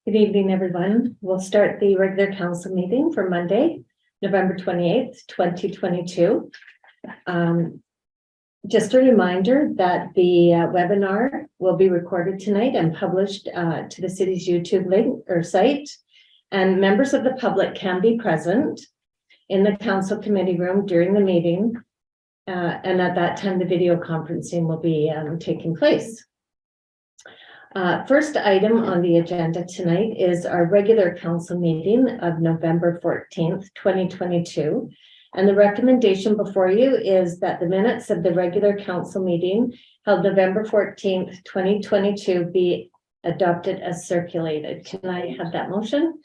Good evening, everyone. We'll start the regular council meeting for Monday, November 28th, 2022. Just a reminder that the webinar will be recorded tonight and published to the city's YouTube link or site, and members of the public can be present in the council committee room during the meeting, and at that time the video conferencing will be taking place. First item on the agenda tonight is our regular council meeting of November 14th, 2022. And the recommendation before you is that the minutes of the regular council meeting held November 14th, 2022 be adopted as circulated. Can I have that motion?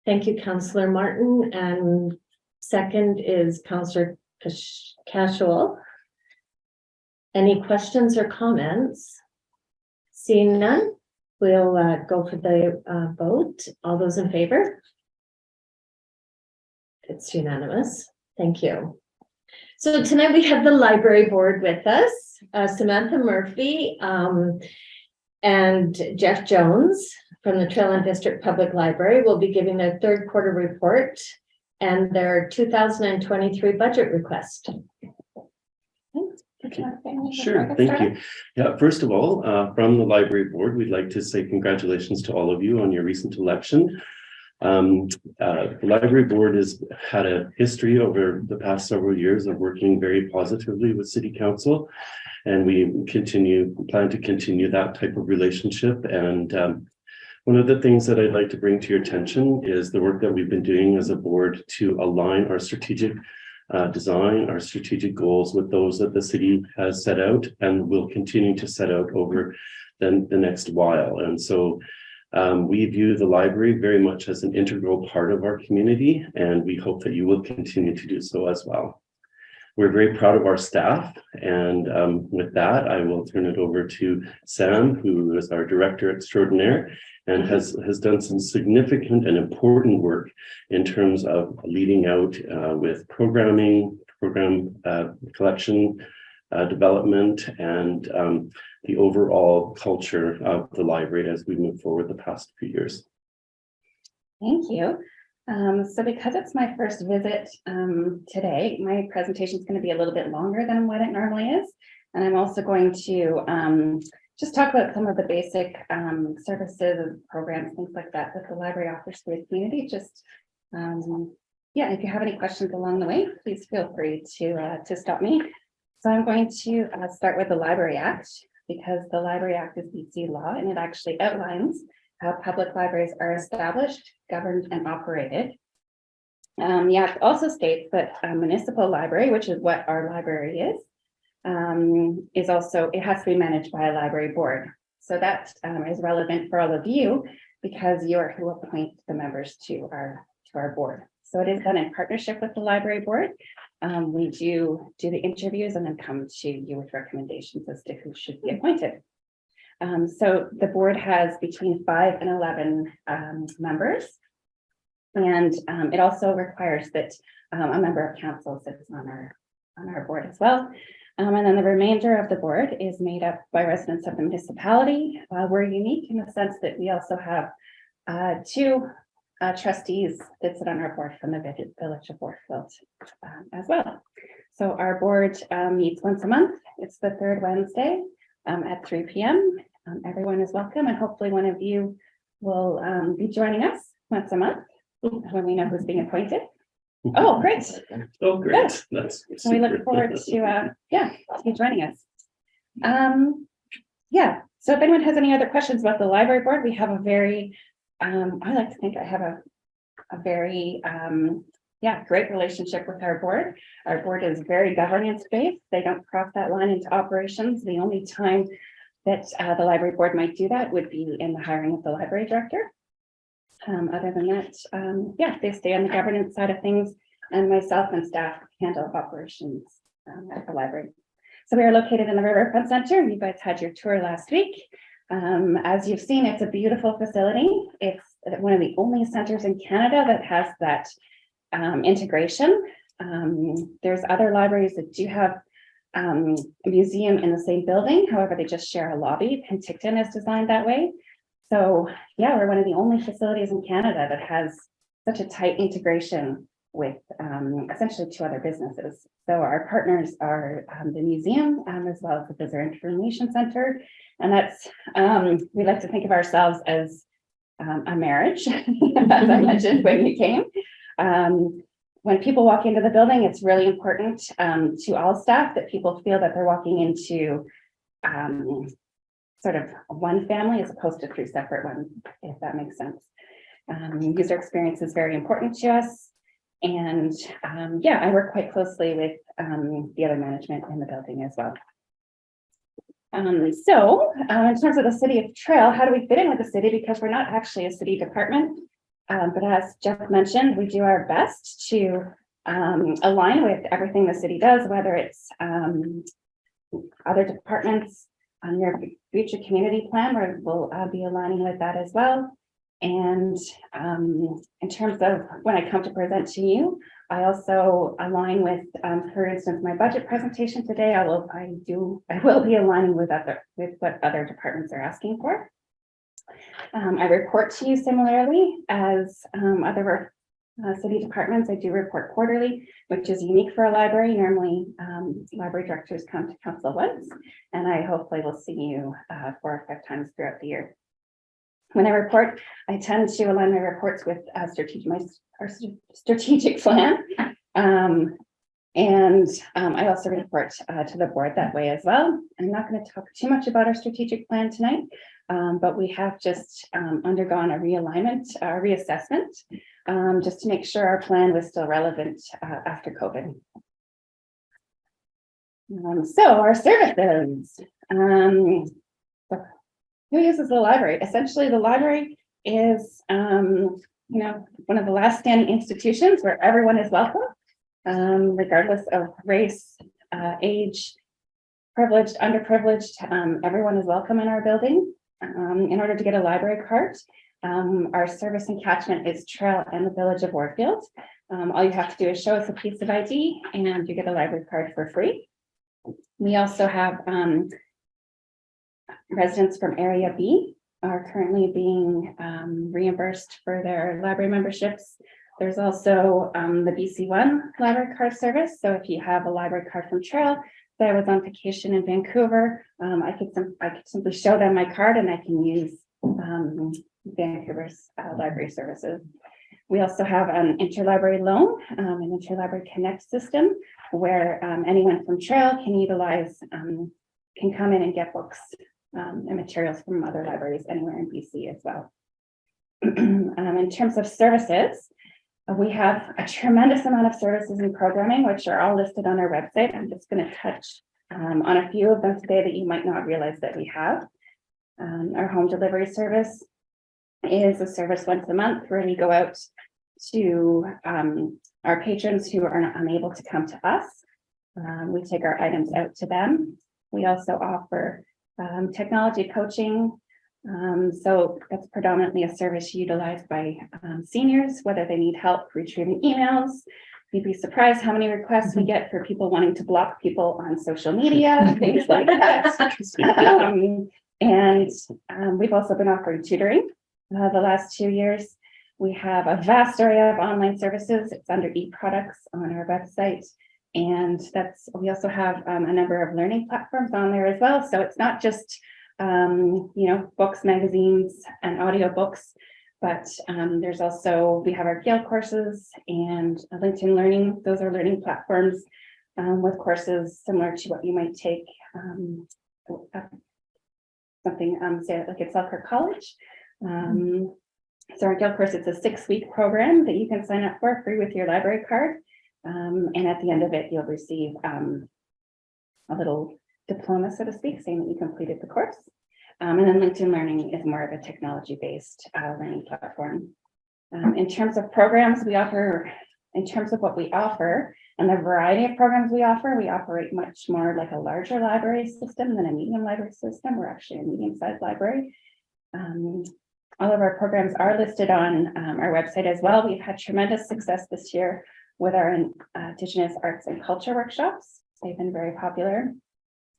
Thank you, Councillor Martin. And second is Councillor Cashel. Any questions or comments? Seeing none, we'll go for the vote. All those in favor? It's unanimous. Thank you. So tonight we have the library board with us, Samantha Murphy and Jeff Jones from the Trailland District Public Library will be giving their third quarter report and their 2023 budget request. Sure, thank you. Yeah, first of all, from the library board, we'd like to say congratulations to all of you on your recent election. The library board has had a history over the past several years of working very positively with City Council, and we plan to continue that type of relationship. And one of the things that I'd like to bring to your attention is the work that we've been doing as a board to align our strategic design, our strategic goals with those that the city has set out and will continue to set out over the next while. And so we view the library very much as an integral part of our community, and we hope that you will continue to do so as well. We're very proud of our staff, and with that, I will turn it over to Sam, who is our director extraordinaire and has done some significant and important work in terms of leading out with program collection, development, and the overall culture of the library as we move forward the past few years. Thank you. So because it's my first visit today, my presentation is going to be a little bit longer than what it normally is. And I'm also going to just talk about some of the basic services, programs, things like that that the library offers to the community. Just, yeah, if you have any questions along the way, please feel free to stop me. So I'm going to start with the Library Act, because the Library Act is BC law, and it actually outlines how public libraries are established, governed, and operated. The Act also states that a municipal library, which is what our library is also, it has to be managed by a library board. So that is relevant for all of you because you are who appoint the members to our board. So it is done in partnership with the library board. We do the interviews and then come to you with recommendations as to who should be appointed. So the board has between 5 and 11 members, and it also requires that a member of council sits on our board as well. And then the remainder of the board is made up by residents of the municipality. We're unique in the sense that we also have 2 trustees that sit on our board from the village of Warfield as well. So our board meets once a month. It's the third Wednesday at 3 p.m. Everyone is welcome, and hopefully one of you will be joining us once a month when we know who's being appointed. Oh, great. Oh, great. Yeah. That's so we look forward to you joining us. Yeah, so if anyone has any other questions about the library board, we have a very I like to think I have a very great relationship with our board. Our board is very governance based. They don't cross that line into operations. The only time that the library board might do that would be in the hiring of the library director. Other than that, they stay on the governance side of things, and myself and staff handle operations at the library. So we are located in the Riverfront Center. You guys had your tour last week. As you've seen, it's a beautiful facility. It's one of the only centers in Canada that has that integration. There's other libraries that do have a museum in the same building. However, they just share a lobby. Penticton is designed that way. So yeah, we're one of the only facilities in Canada that has such a tight integration with essentially 2 other businesses. So our partners are the museum as well as the Visitor Information Center. And that's, we like to think of ourselves as a marriage, as I mentioned when you came. When people walk into the building, it's really important to all staff that people feel that they're walking into sort of one family as opposed to 3 separate ones, if that makes sense. User experience is very important to us. And yeah, I work quite closely with the other management in the building as well. So in terms of the city of Trail, how do we fit in with the city? Because we're not actually a city department. But as Jeff mentioned, we do our best to align with everything the city does, whether it's other departments on your future community plan, where we'll be aligning with that as well. And in terms of when I come to present to you, I also align with, for instance, my budget presentation today. I will be aligning with what other departments are asking for. I report to you similarly as other city departments. I do report quarterly, which is unique for a library. Normally, library directors come to council once, and I hopefully will see you 4 or 5 times throughout the year. When I report, I tend to align my reports with our strategic plan. And I also report to the board that way as well. I'm not going to talk too much about our strategic plan tonight, but we have just undergone a realignment, reassessment, just to make sure our plan was still relevant after COVID. So our services. Who uses the library? Essentially, the library is, one of the last standing institutions where everyone is welcome, regardless of race, age, privileged, underprivileged. Everyone is welcome in our building. In order to get a library card, our service and catchment is Trail and the Village of Warfield. All you have to do is show us a piece of ID, and you get a library card for free. We also have residents from Area B are currently being reimbursed for their library memberships. There's also the BC1 library card service. So if you have a library card from Trail, say I was on vacation in Vancouver, I could simply show them my card and I can use Vancouver's library services. We also have an interlibrary loan, an interlibrary connect system where anyone from Trail can utilize, can come in and get books and materials from other libraries anywhere in BC as well. In terms of services, we have a tremendous amount of services and programming, which are all listed on our website. I'm just going to touch on a few of them today that you might not realize that we have. Our home delivery service is a service once a month where we go out to our patrons who are unable to come to us. We take our items out to them. We also offer technology coaching. So that's predominantly a service utilized by seniors, whether they need help retrieving emails. You'd be surprised how many requests we get for people wanting to block people on social media, things like that. We've also been offering tutoring the last 2 years. We have a vast array of online services. It's under eProducts on our website. And we also have a number of learning platforms on there as well. So it's not just, books, magazines, and audiobooks, but there's also, we have our Gale courses and LinkedIn Learning. Those are learning platforms with courses similar to what you might take something, say like at Selkirk College. So our Gale course, it's a 6-week program that you can sign up for free with your library card. And at the end of it, you'll receive a little diploma, so to speak, saying that you completed the course. And then LinkedIn Learning is more of a technology-based learning platform. In terms of programs we offer, in terms of what we offer and the variety of programs we operate much more like a larger library system than a medium library system. We're actually a medium-sized library. All of our programs are listed on our website as well. We've had tremendous success this year with our Indigenous arts and culture workshops. They've been very popular.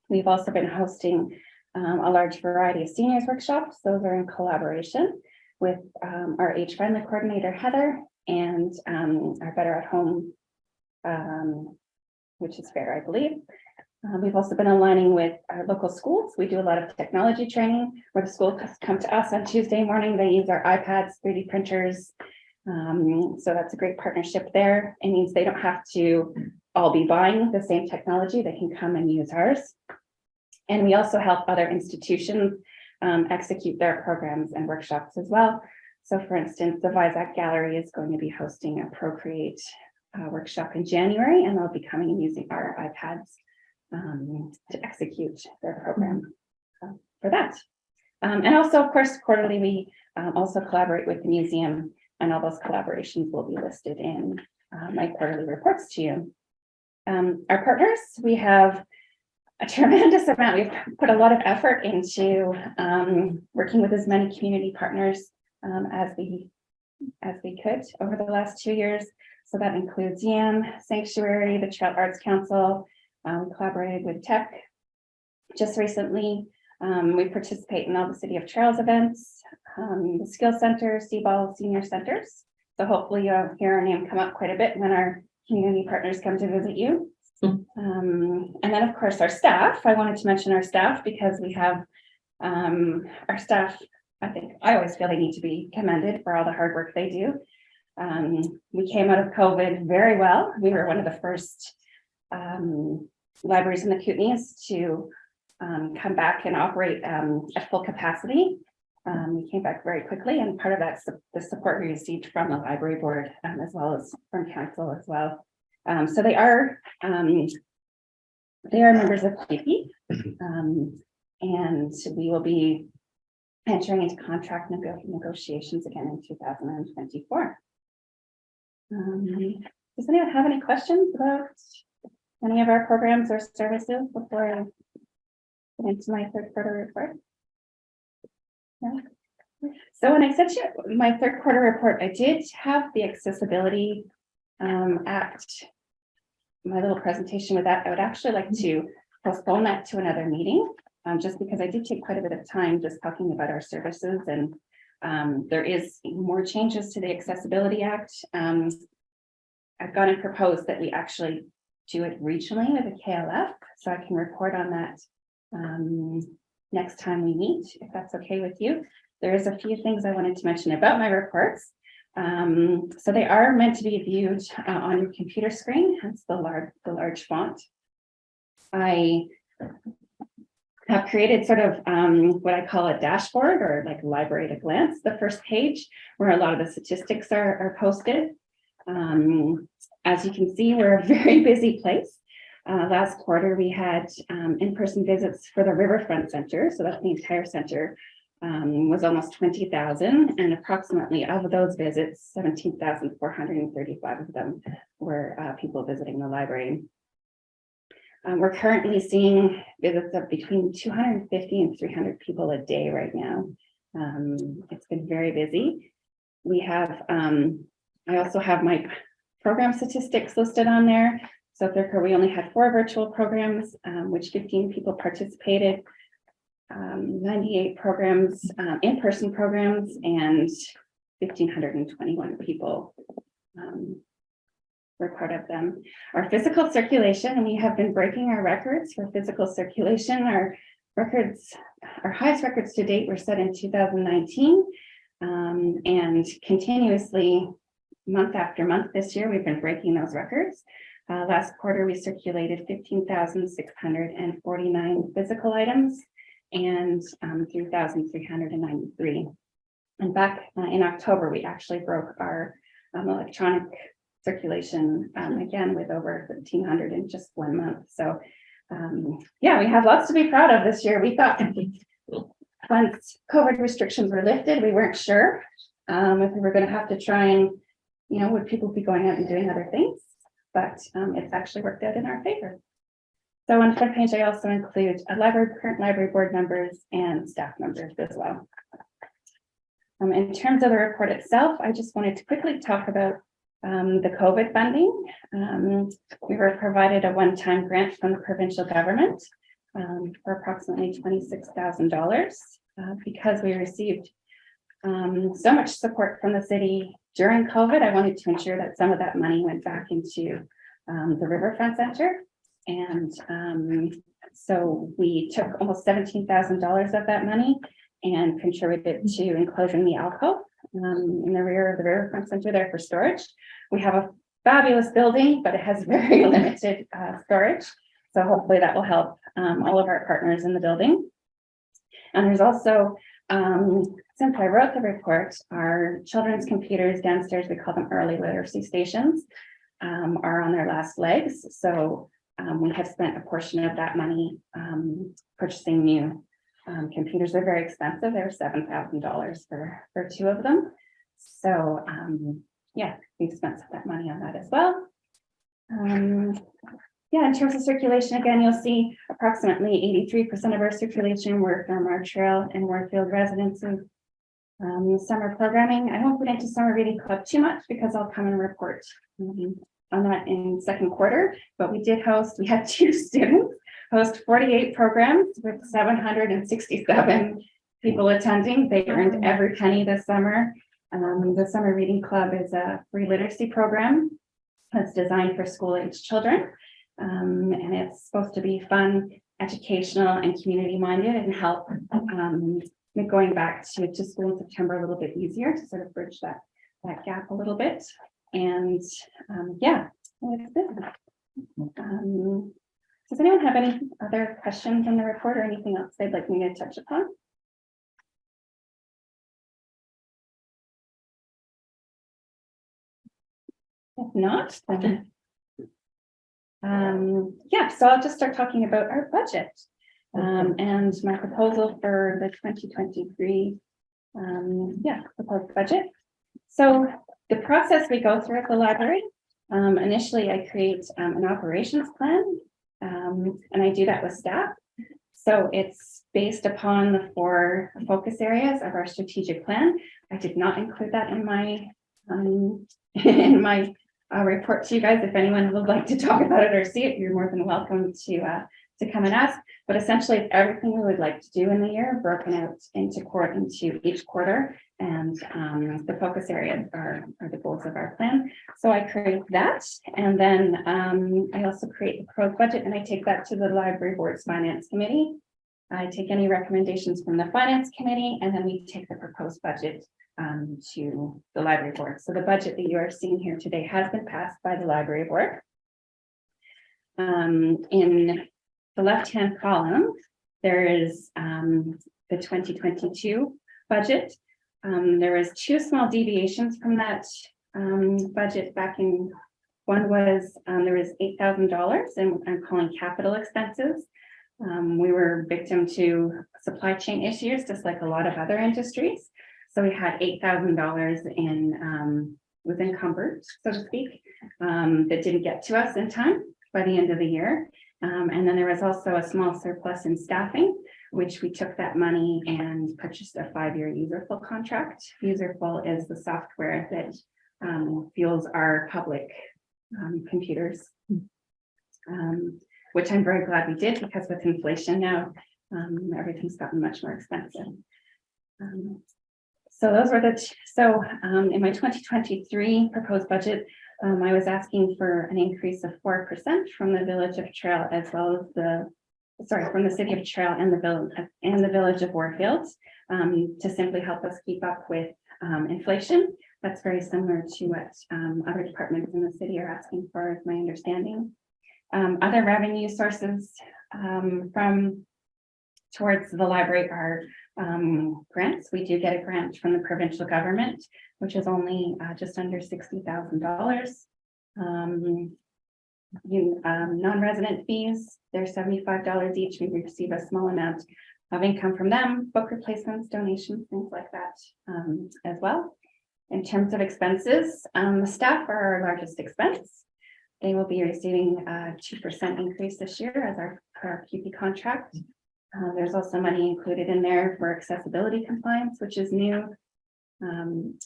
We've also been hosting a large variety of seniors workshops. Those are in collaboration with our age friendly coordinator, Heather, and our Better at Home, which is fair, I believe. We've also been aligning with our local schools. We do a lot of technology training where the schools come to us on Tuesday morning. They use our iPads, 3D printers. So that's a great partnership there. It means they don't have to all be buying the same technology. They can come and use ours. And we also help other institutions execute their programs and workshops as well. So for instance, the Visac Gallery is going to be hosting a Procreate workshop in January, and they'll be coming and using our iPads to execute their program for that. And also, of course, quarterly, we also collaborate with the museum, and all those collaborations will be listed in my quarterly reports to you. Our partners, we have a tremendous amount. We've put a lot of effort into working with as many community partners as we could over the last 2 years. So that includes YAM, Sanctuary, the Trail Arts Council. We collaborated with Tech just recently. We participate in all the City of Trails events, the Skill Center, Seaball Senior Centers. So hopefully you'll hear our name come up quite a bit when our community partners come to visit you. And then of course our staff. I wanted to mention our staff because we have our staff. I always feel they need to be commended for all the hard work they do. We came out of COVID very well. We were one of the first libraries in the Kootenays to come back and operate at full capacity. We came back very quickly, and part of that's the support we received from the library board as well as from council as well. So they are members of KP, and we will be entering into contract negotiations again in 2024. Does anyone have any questions about any of our programs or services before I get into my third quarter report? No? So when I sent you my third quarter report, I did have the Accessibility Act, my little presentation with that. I would actually like to postpone that to another meeting, just because I did take quite a bit of time just talking about our services, and there is more changes to the Accessibility Act. I've gone and proposed that we actually do it regionally with a KLF, so I can report on that next time we meet, if that's okay with you. There's a few things I wanted to mention about my reports. So they are meant to be viewed on your computer screen. That's the large font. I have created sort of what I call a dashboard, or like library at a glance, the first page where a lot of the statistics are posted. As you can see, we're a very busy place. Last quarter, we had in-person visits for the Riverfront Center. So that's the entire center, was almost 20,000. And approximately of those visits, 17,435 of them were people visiting the library. We're currently seeing visits of between 250 and 300 people a day right now. It's been very busy. We have, I also have my program statistics listed on there. So we only had 4 virtual programs, which 15 people participated, 98 programs, in-person programs, and 1,521 people were part of them. Our physical circulation, we have been breaking our records for physical circulation. Our highest records to date were set in 2019, and continuously, month after month this year, we've been breaking those records. Last quarter, we circulated 15,649 physical items and 3,393. And back in October, we actually broke our electronic circulation again with over 1,500 in just 1 month. So yeah, we have lots to be proud of this year. We thought once COVID restrictions were lifted, we weren't sure if we were going to have to try and, would people be going out and doing other things? But it's actually worked out in our favor. So on the front page, I also include current library board members and staff members as well. In terms of the report itself, I just wanted to quickly talk about the COVID funding. We were provided a one-time grant from the provincial government for approximately $26,000. Because we received so much support from the city during COVID, I wanted to ensure that some of that money went back into the Riverfront Center. And so we took almost $17,000 of that money and contributed to enclosing the alcove in the rear of the Riverfront Center there for storage. We have a fabulous building, but it has very limited storage. So hopefully that will help all of our partners in the building. And there's also, since I wrote the report, our children's computers downstairs, we call them early literacy stations, are on their last legs. So we have spent a portion of that money purchasing new computers. They're very expensive. They're $7,000 for two of them. So yeah, we've spent some of that money on that as well. Yeah, in terms of circulation, again, you'll see approximately 83% of our circulation were from our trail and Warfield residences. Summer programming, I won't get into summer reading club too much because I'll come and report on that in second quarter, but we had 2 students host 48 programs with 767 people attending. They earned every penny this summer. The summer reading club is a free literacy program that's designed for school-age children. And it's supposed to be fun, educational, and community minded and help make going back to school in September a little bit easier to sort of bridge that gap a little bit. And yeah, does anyone have any other questions on the report or anything else they'd like me to touch upon? If not, then yeah, so I'll just start talking about our budget and my proposal for the 2023 proposed budget. So the process we go through at the library, initially I create an operations plan and I do that with staff. So it's based upon the 4 focus areas of our strategic plan. I did not include that in my report to you guys. If anyone would like to talk about it or see it, you're more than welcome to come and ask. But essentially, it's everything we would like to do in the year broken out into each quarter, and the focus areas are the goals of our plan. So I create that, and then I also create the proposed budget, and I take that to the library board's finance committee. I take any recommendations from the finance committee, and then we take the proposed budget to the library board. So the budget that you are seeing here today has been passed by the library board. In the left-hand column, there is the 2022 budget. There was 2 small deviations from that budget back in. One was there was $8,000, and I'm calling capital expenses. We were victim to supply chain issues, just like a lot of other industries. So we had $8,000 in was encumbered, so to speak, that didn't get to us in time by the end of the year. And then there was also a small surplus in staffing, which we took that money and purchased a 5-year Userful contract. Userful is the software that fuels our public computers, which I'm very glad we did, because with inflation now, everything's gotten much more expensive. So those were in my 2023 proposed budget, I was asking for an increase of 4% from the Village of Trail, as well as from the City of Trail and the Village of Warfield, to simply help us keep up with inflation. That's very similar to what other departments in the city are asking for, is my understanding. Other revenue sources from towards the library are grants. We do get a grant from the provincial government, which is only just under $60,000. Non-resident fees, they're $75 each. We receive a small amount of income from them, book replacements, donations, things like that as well. In terms of expenses, the staff are our largest expense. They will be receiving a 2% increase this year as our QP contract. There's also money included in there for accessibility compliance, which is new.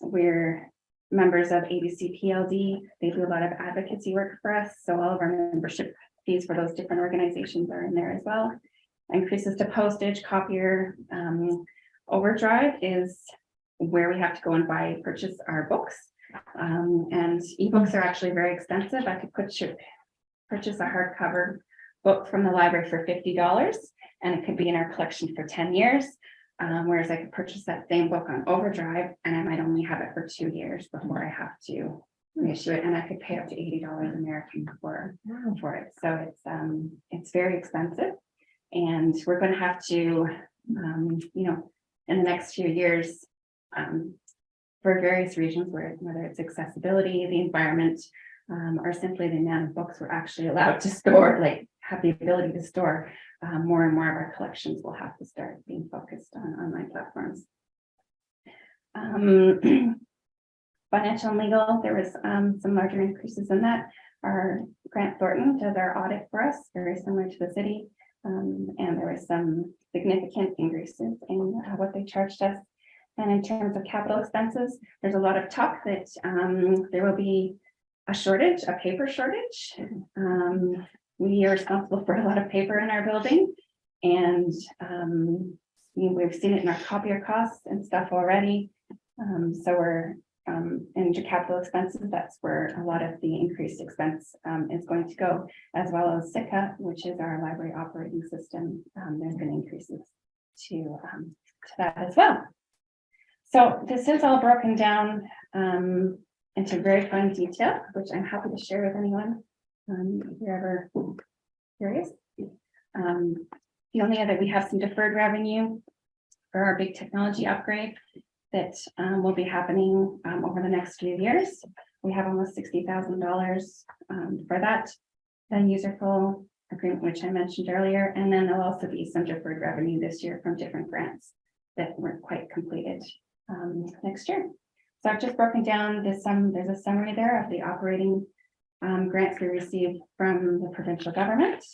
We're members of ABC PLD. They do a lot of advocacy work for us. So all of our membership fees for those different organizations are in there as well. increases to postage, copier, overdrive is where we have to go and purchase our books. And ebooks are actually very expensive. I could purchase a hardcover book from the library for $50, and it could be in our collection for 10 years. Whereas I could purchase that same book on overdrive and I might only have it for 2 years before I have to reissue it, and I could pay up to $80 American for it. So it's very expensive, and we're going to have to, in the next few years, for various reasons, whether it's accessibility, the environment, or simply the amount of books we're actually allowed to store, like have the ability to store, more and more of our collections will have to start being focused on online platforms. Financial and legal, there was some larger increases in that. Our Grant Thornton does our audit for us, very similar to the city. And there was some significant increases in what they charged us. And in terms of capital expenses, there's a lot of talk that there will be a shortage, a paper shortage. We are responsible for a lot of paper in our building, and we've seen it in our copier costs and stuff already. So we're into capital expenses. That's where a lot of the increased expense is going to go, as well as SICA, which is our library operating system. There's been increases to that as well. So this is all broken down into very fine detail, which I'm happy to share with anyone if you're ever curious. The only other, we have some deferred revenue for our big technology upgrade that will be happening over the next few years. We have almost $60,000 for that, the userful agreement, which I mentioned earlier, and then there'll also be some deferred revenue this year from different grants that weren't quite completed next year. So I've just broken down this. There's a summary there of the operating grants we received from the provincial government.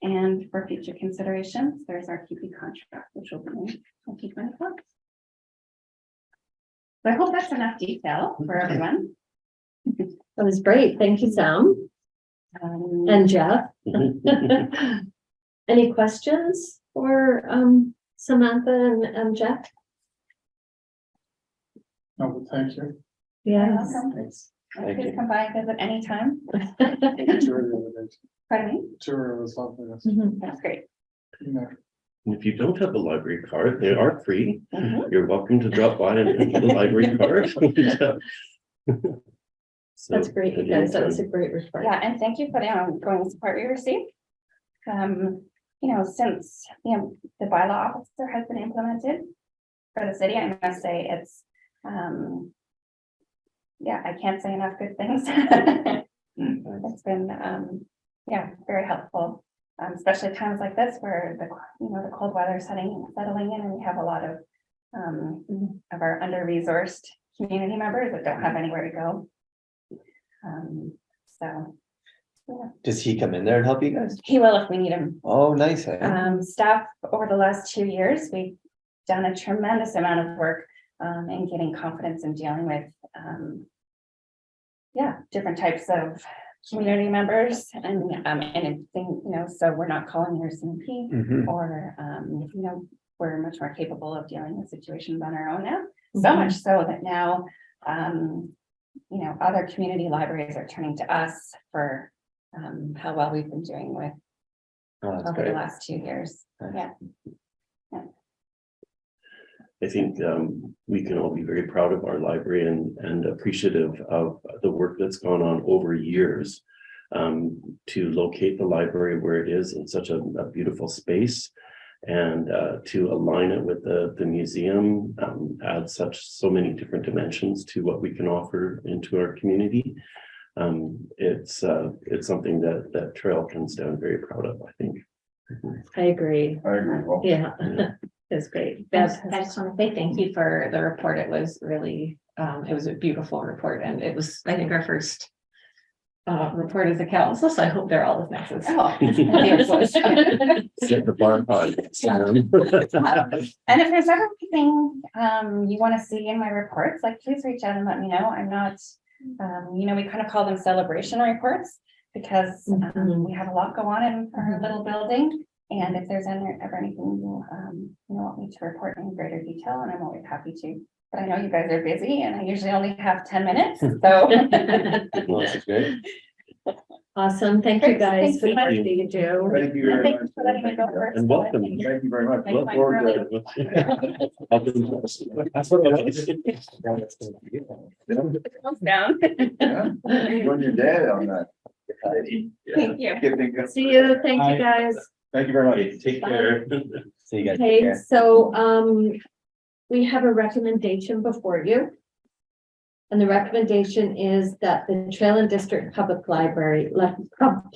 And for future considerations, there's our QP contract, which will be in 2024. So I hope that's enough detail for everyone. That was great. Thank you, Sam and Jeff. Any questions for Samantha and Jeff? No, but thank you. Yes. Thanks. Thank Please you. come by and visit anytime. Tour the other day. Pardon me? Tour was lovely. Mhm. That's great. Yeah. And if you don't have a library card, they are free. Mhm. You're welcome to drop by and get a library card. So, That's great, you guys. That was a great report. Yeah, and thank you for the ongoing support we received. Since the bylaw officer has been implemented for the city, I must say it's I can't say enough good things. It's been very helpful, especially at times like this where the cold weather is settling in, and we have a lot of our under-resourced community members that don't have anywhere to go. Does he come in there and help you guys? He will if we need him. Oh, nice. Eh? Staff over the last 2 years, we've done a tremendous amount of work in getting confidence in dealing with different types of community members and anything, so we're not calling your CMP Mhm. or we're much more capable of dealing with situations on our own now. So much so that now other community libraries are turning to us for how well we've been doing with Oh, that's over the great. last 2 years. Nice. Yeah. I think we can all be very proud of our library and appreciative of the work that's gone on over years to locate the library where it is in such a beautiful space, and to align it with the museum, add so many different dimensions to what we can offer into our community. It's something that Trail can stand very proud of, I think. I agree. I agree. Well, Yeah, it's great. I Beth, just want to say thank you for the report. It was really, it was a beautiful report, and it was, I think, our first report as a council, so I hope they're all as nice as. Oh, Set the bar high. and if there's ever anything you want to see in my reports, please reach out and let me know. I'm not, we kind of call them celebration reports because we have a lot go on in our little building, And if there's ever anything you want me to report in greater detail, and I'm always happy to. But I know you guys are busy and I usually only have 10 minutes, so. Well, this is great. Awesome. Thank you Great. guys Thanks for so the much. work that you do. Thank you very Thanks much. for letting me go first. And welcome. Thank you. Thank you very much. Thank Look you. forward to it. That's what Thumbs down. Run your dad on that. Thank you. See you. Thank you, guys. Thank you very much. Take care. So you guys. take Okay, care. so, we have a recommendation before you. And the recommendation is that the Trail and District Public Library,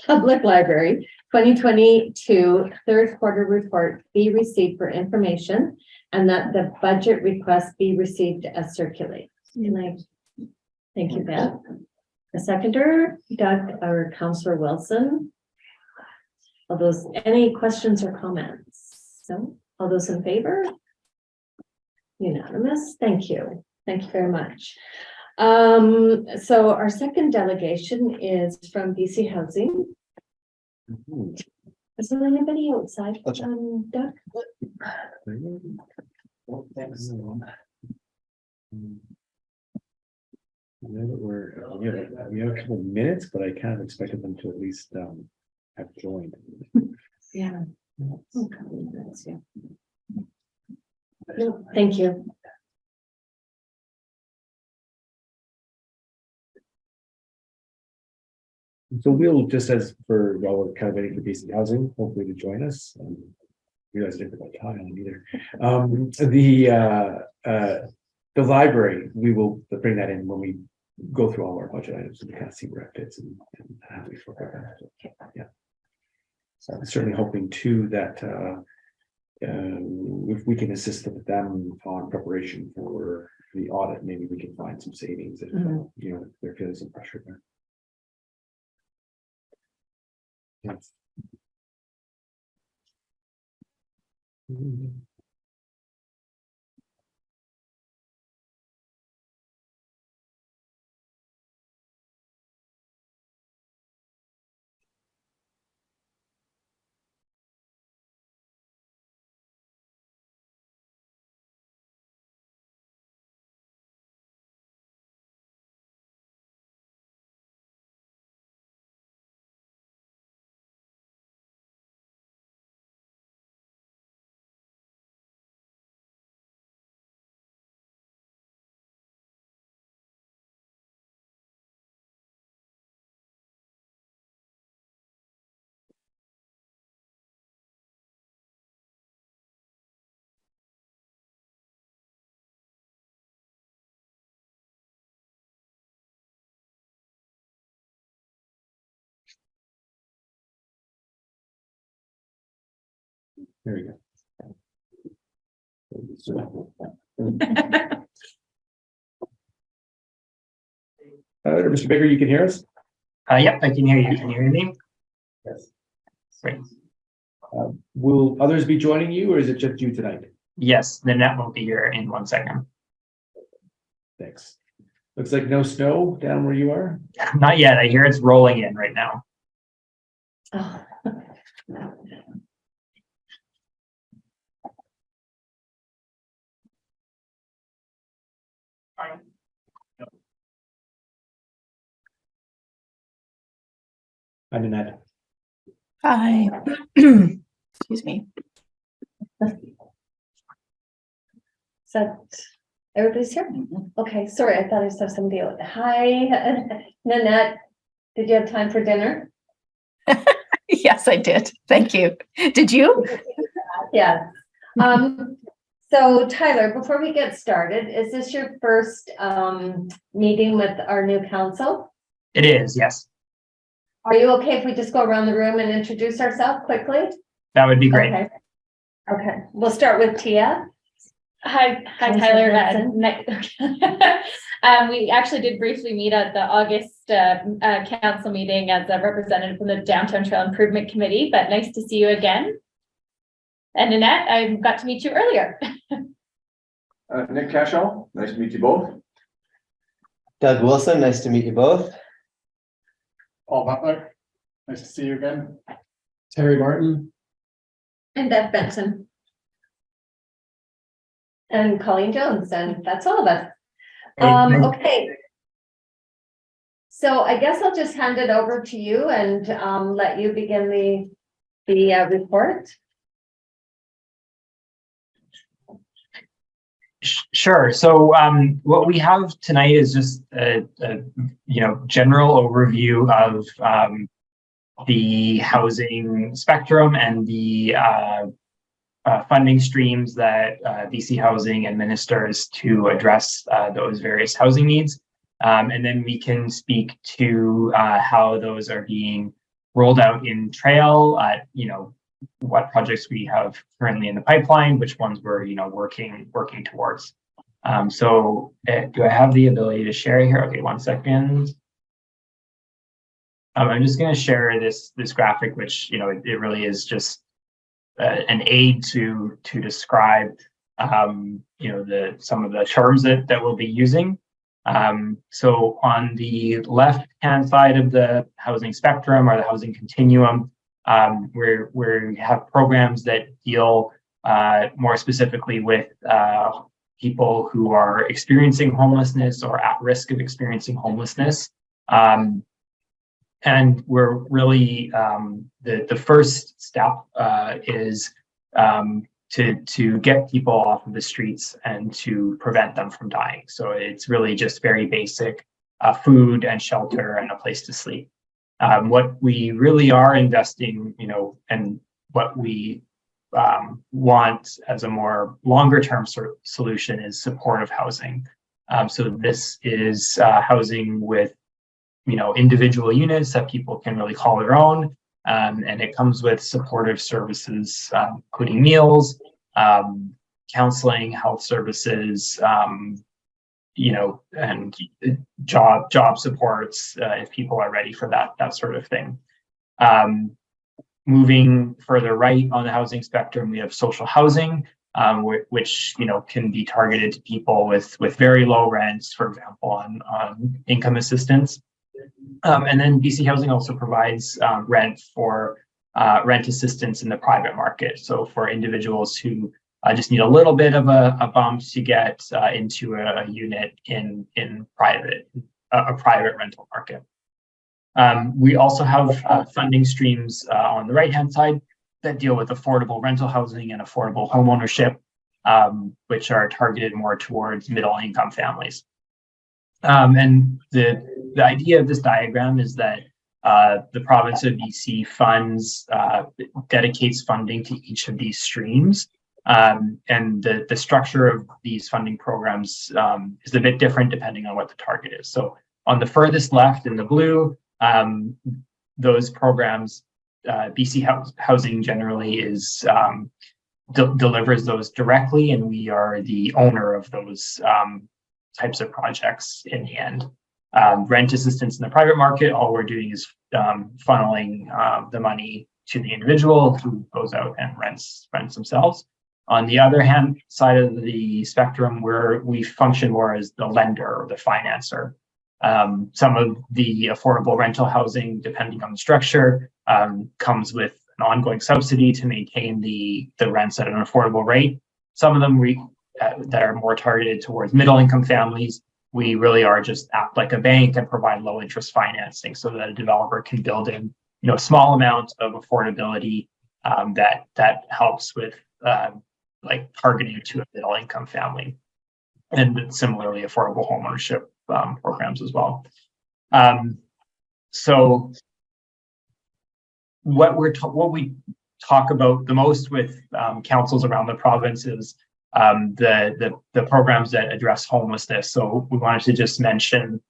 Public Library 2022 third quarter report be received for information and that the budget request be received as circulated. Thank you, Beth. A seconder, Doug or Counselor Wilson. All those, any questions or comments? No? All those in favor? Unanimous. Thank you. Thank you very much. So our second delegation is from BC Housing. Is there anybody outside? I'll check. Doug? We have a couple of minutes, but I kind of expected them to at least have joined. Yeah. No, thank you. So we'll just as for while we're kind of waiting for BC Housing, hopefully to join us. You guys didn't put time on either. The library, we will bring that in when we go through all our budget items and kind of see where it fits and how we forget that. Yeah. So I'm certainly hoping too that if we can assist them on preparation for the audit, maybe we can find some savings if they're feeling some pressure there. Yes. There you go. Mr. Baker, you can hear us? Yep, I can hear you. Can you hear me? Yes. Great. Will others be joining you or is it just you tonight? Yes, the net will be here in 1 second. Thanks. Looks like no snow down where you are. Not yet. I hear it's rolling in right now. Oh. I did not. Hi. Excuse me. So everybody's here? Okay, sorry, I thought I saw somebody else. Hi, Nanette. Did you have time for dinner? Yes, I did. Thank you. Did you? Yeah. So Tyler, before we get started, is this your first meeting with our new council? It is, yes. Are you okay if we just go around the room and introduce ourselves quickly? That would be great. Okay. Okay, we'll start with Tia. Hi, Counselor Tyler. Hanson. We actually did briefly meet at the August council meeting as a representative from the Downtown Trail Improvement Committee, but nice to see you again. And Nanette, I got to meet you earlier. Nick Cashel, nice to meet you both. Doug Wilson, nice to meet you both. Paul Butler, nice to see you again. Terry Martin. And Deb Benson. And Colleen Jones, and that's all of us. Okay. So I guess I'll just hand it over to you and let you begin the report. Sure. So what we have tonight is just a general overview of the housing spectrum and the funding streams that BC Housing administers to address those various housing needs. And then we can speak to how those are being rolled out in Trail, what projects we have currently in the pipeline, which ones we're working towards. So do I have the ability to share here? Okay, 1 second. I'm just going to share this graphic, which it really is just an aid to describe some of the terms that we'll be using. So on the left hand side of the housing spectrum or the housing continuum, we have programs that deal more specifically with people who are experiencing homelessness or at risk of experiencing homelessness. And we're really, the first step is to get people off of the streets and to prevent them from dying. So it's really just very basic food and shelter and a place to sleep. What we really are investing, and what we want as a more longer term solution is supportive housing. So this is housing with individual units that people can really call their own. And it comes with supportive services, including meals, counseling, health services, and job supports if people are ready for that sort of thing. Moving further right on the housing spectrum, we have social housing, which can be targeted to people with very low rents, for example, on income assistance. And then BC Housing also provides rent assistance in the private market. So for individuals who just need a little bit of a bump to get into a unit in a private rental market. We also have funding streams on the right-hand side that deal with affordable rental housing and affordable homeownership, which are targeted more towards middle-income families. And the idea of this diagram is that the province of BC dedicates funding to each of these streams. And the structure of these funding programs is a bit different depending on what the target is. So on the furthest left in the blue, those programs, BC Housing generally is delivers those directly, and we are the owner of those types of projects in the end. Rent assistance in the private market, all we're doing is funneling the money to the individual who goes out and rents themselves. On the other hand side of the spectrum, we function more as the lender or the financer. Some of the affordable rental housing, depending on the structure, comes with an ongoing subsidy to maintain the rents at an affordable rate. Some of them that are more targeted towards middle-income families, we really are just act like a bank and provide low-interest financing so that a developer can build in, a small amount of affordability that helps with targeting to a middle-income family, and similarly affordable homeownership programs as well. So what we talk about the most with councils around the province is the programs that address homelessness. So we wanted to just mention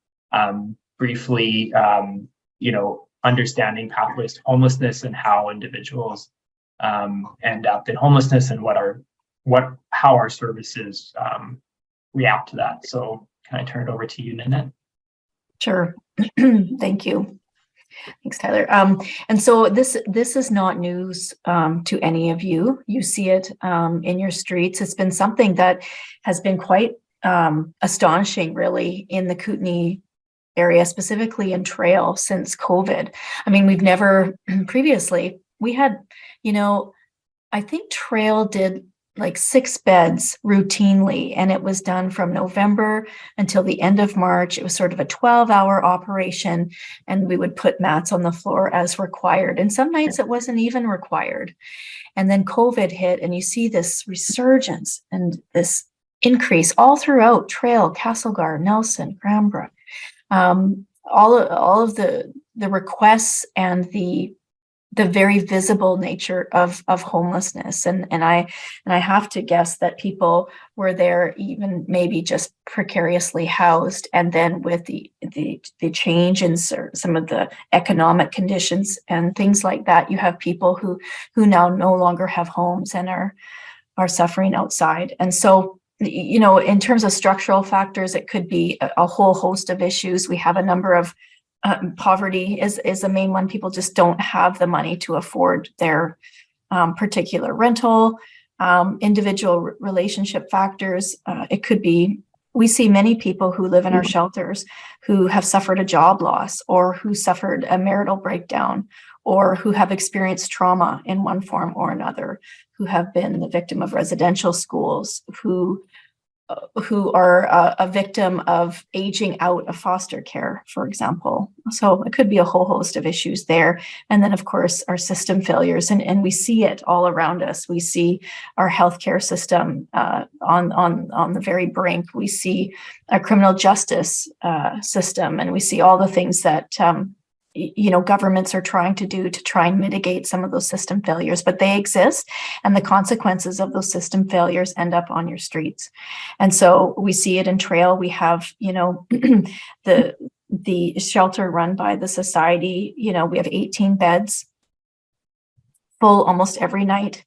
briefly, understanding pathways to homelessness and how individuals end up in homelessness and how our services react to that. So can I turn it over to you, Nanette? Sure. Thank you. Thanks, Tyler. And so this is not news to any of you. You see it in your streets. It's been something that has been quite astonishing, really, in the Kootenay area, specifically in Trail, since COVID. I mean, we've never previously, we had, I think Trail did like 6 beds routinely, and it was done from November until the end of March. It was sort of a 12-hour operation, and we would put mats on the floor as required. And some nights it wasn't even required. And then COVID hit, and you see this resurgence and this increase all throughout Trail, Castlegar, Nelson, Cranbrook. All of the requests and the very visible nature of homelessness. And I have to guess that people were there even maybe just precariously housed. And then with the change in some of the economic conditions and things like that, you have people who now no longer have homes and are suffering outside. And so, you know, in terms of structural factors, it could be a whole host of issues. We have a number of poverty is the main one. People just don't have the money to afford their particular rental. Individual relationship factors. It could be, we see many people who live in our shelters who have suffered a job loss, or who suffered a marital breakdown, or who have experienced trauma in one form or another, who have been the victim of residential schools, who are a victim of aging out of foster care, for example. So it could be a whole host of issues there. And then, of course, our system failures, and we see it all around us. We see our healthcare system on the very brink. We see a criminal justice system, and we see all the things that you know, governments are trying to do to try and mitigate some of those system failures, but they exist, and the consequences of those system failures end up on your streets. And so we see it in Trail. We have, you know, the shelter run by the society, you know, we have 18 beds full almost every night.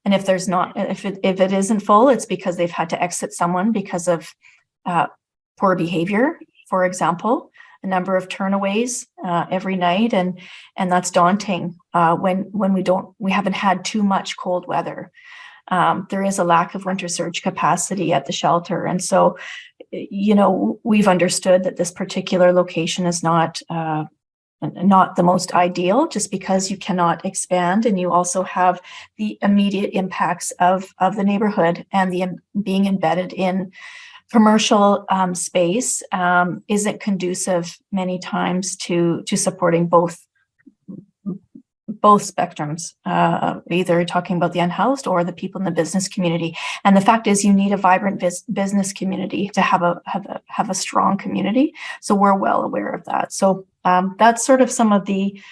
And if there's not, if it isn't full, it's because they've had to exit someone because of poor behavior, for example. A number of turnaways every night, and that's daunting when we haven't had too much cold weather. There is a lack of winter surge capacity at the shelter, and so, you know, we've understood that this particular location is not the most ideal, just because you cannot expand, and you also have the immediate impacts of the neighborhood and the being embedded in commercial space isn't conducive many times to supporting both spectrums, either talking about the unhoused or the people in the business community. And the fact is, you need a vibrant business community to have a strong community. So we're well aware of that. So that's sort of some of the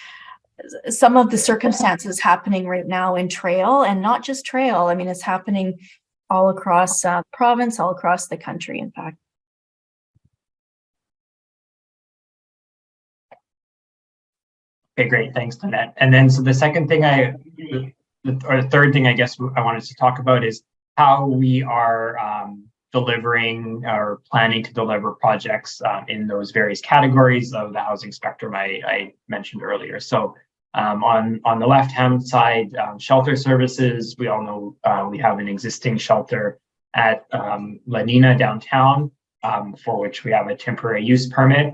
circumstances happening right now in Trail, and not just Trail. I mean, it's happening all across the province, all across the country, in fact. Okay, great. Thanks, Lynette. And then, so the second thing or the third thing I guess I wanted to talk about is how we are delivering or planning to deliver projects in those various categories of the housing spectrum I mentioned earlier. So on the left-hand side, shelter services, we all know we have an existing shelter at La Nina downtown, for which we have a temporary use permit.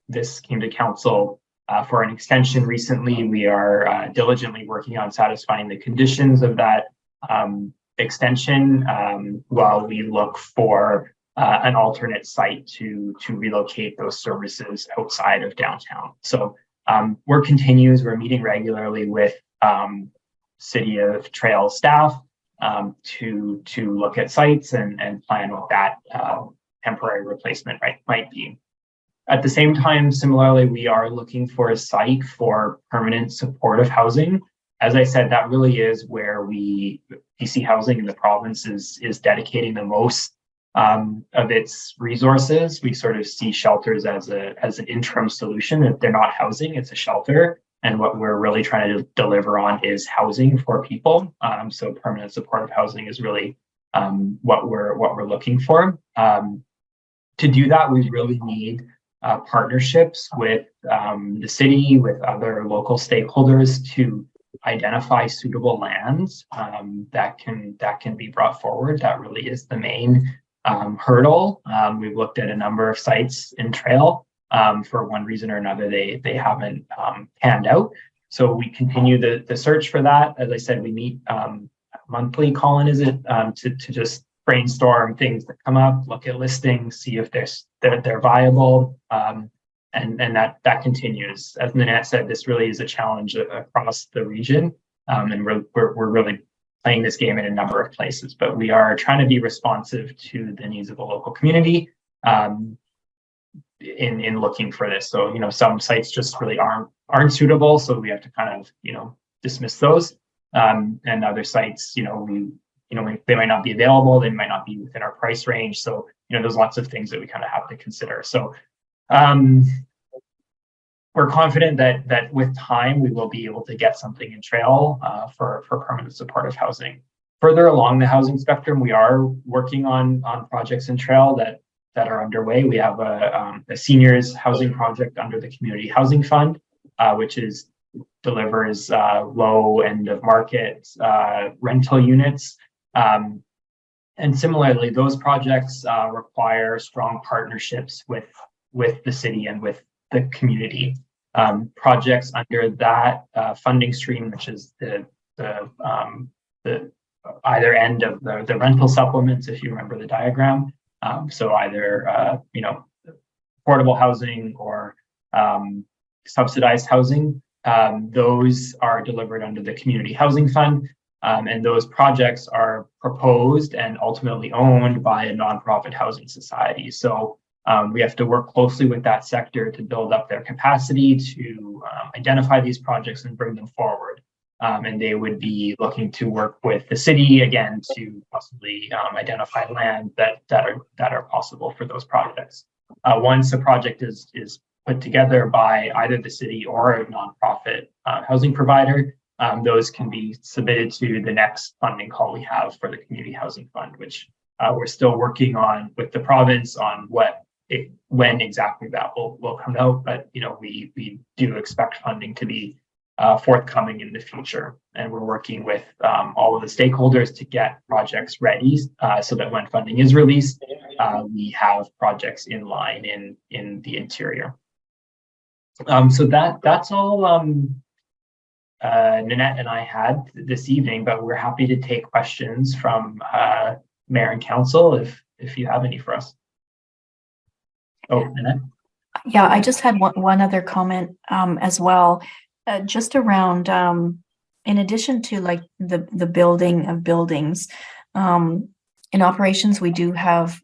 This came to council for an extension recently. We are diligently working on satisfying the conditions of that extension while we look for an alternate site to relocate those services outside of downtown. So work continues. We're meeting regularly with City of Trail staff to look at sites and plan what that temporary replacement might be. At the same time, similarly, we are looking for a site for permanent supportive housing. As I said, that really is where BC Housing in the province is dedicating the most of its resources. We sort of see shelters as an interim solution. If they're not housing, it's a shelter. And what we're really trying to deliver on is housing for people. So permanent supportive housing is really what we're looking for. To do that, we really need partnerships with the city, with other local stakeholders to identify suitable lands that can be brought forward. That really is the main hurdle. We've looked at a number of sites in Trail. For one reason or another, they haven't panned out. So we continue the search for that. As I said, we meet monthly, Colin, is it, to just brainstorm things that come up, look at listings, see if they're viable. And that continues. As Nanette said, this really is a challenge across the region. And we're really playing this game in a number of places, but we are trying to be responsive to the needs of the local community in looking for this. So, some sites just really aren't suitable. So we have to kind of, dismiss those. And other sites, they might not be available. They might not be within our price range. So, there's lots of things that we kind of have to consider. So, we're confident that with time, we will be able to get something in trail for permanent supportive housing. Further along the housing spectrum, we are working on projects in trail that are underway. We have a seniors housing project under the Community Housing Fund, which delivers low end of market rental units. And similarly, those projects require strong partnerships with the city and with the community. Projects under that funding stream, which is the either end of the rental supplements, if you remember the diagram. So either affordable housing or subsidized housing. Those are delivered under the Community Housing Fund, and those projects are proposed and ultimately owned by a nonprofit housing society. So we have to work closely with that sector to build up their capacity to identify these projects and bring them forward. And they would be looking to work with the city again to possibly identify land that are possible for those projects. Once a project is put together by either the city or a nonprofit housing provider, those can be submitted to the next funding call we have for the Community Housing Fund, which we're still working on with the province on when exactly that will come out. But we do expect funding to be forthcoming in the future, and we're working with all of the stakeholders to get projects ready so that when funding is released, we have projects in line in the interior. So that's all Nanette and I had this evening, but we're happy to take questions from Mayor and Council if you have any for us. Oh, Nanette? Yeah, I just had one other comment as well, just around, in addition to like the building of buildings, in operations, we do have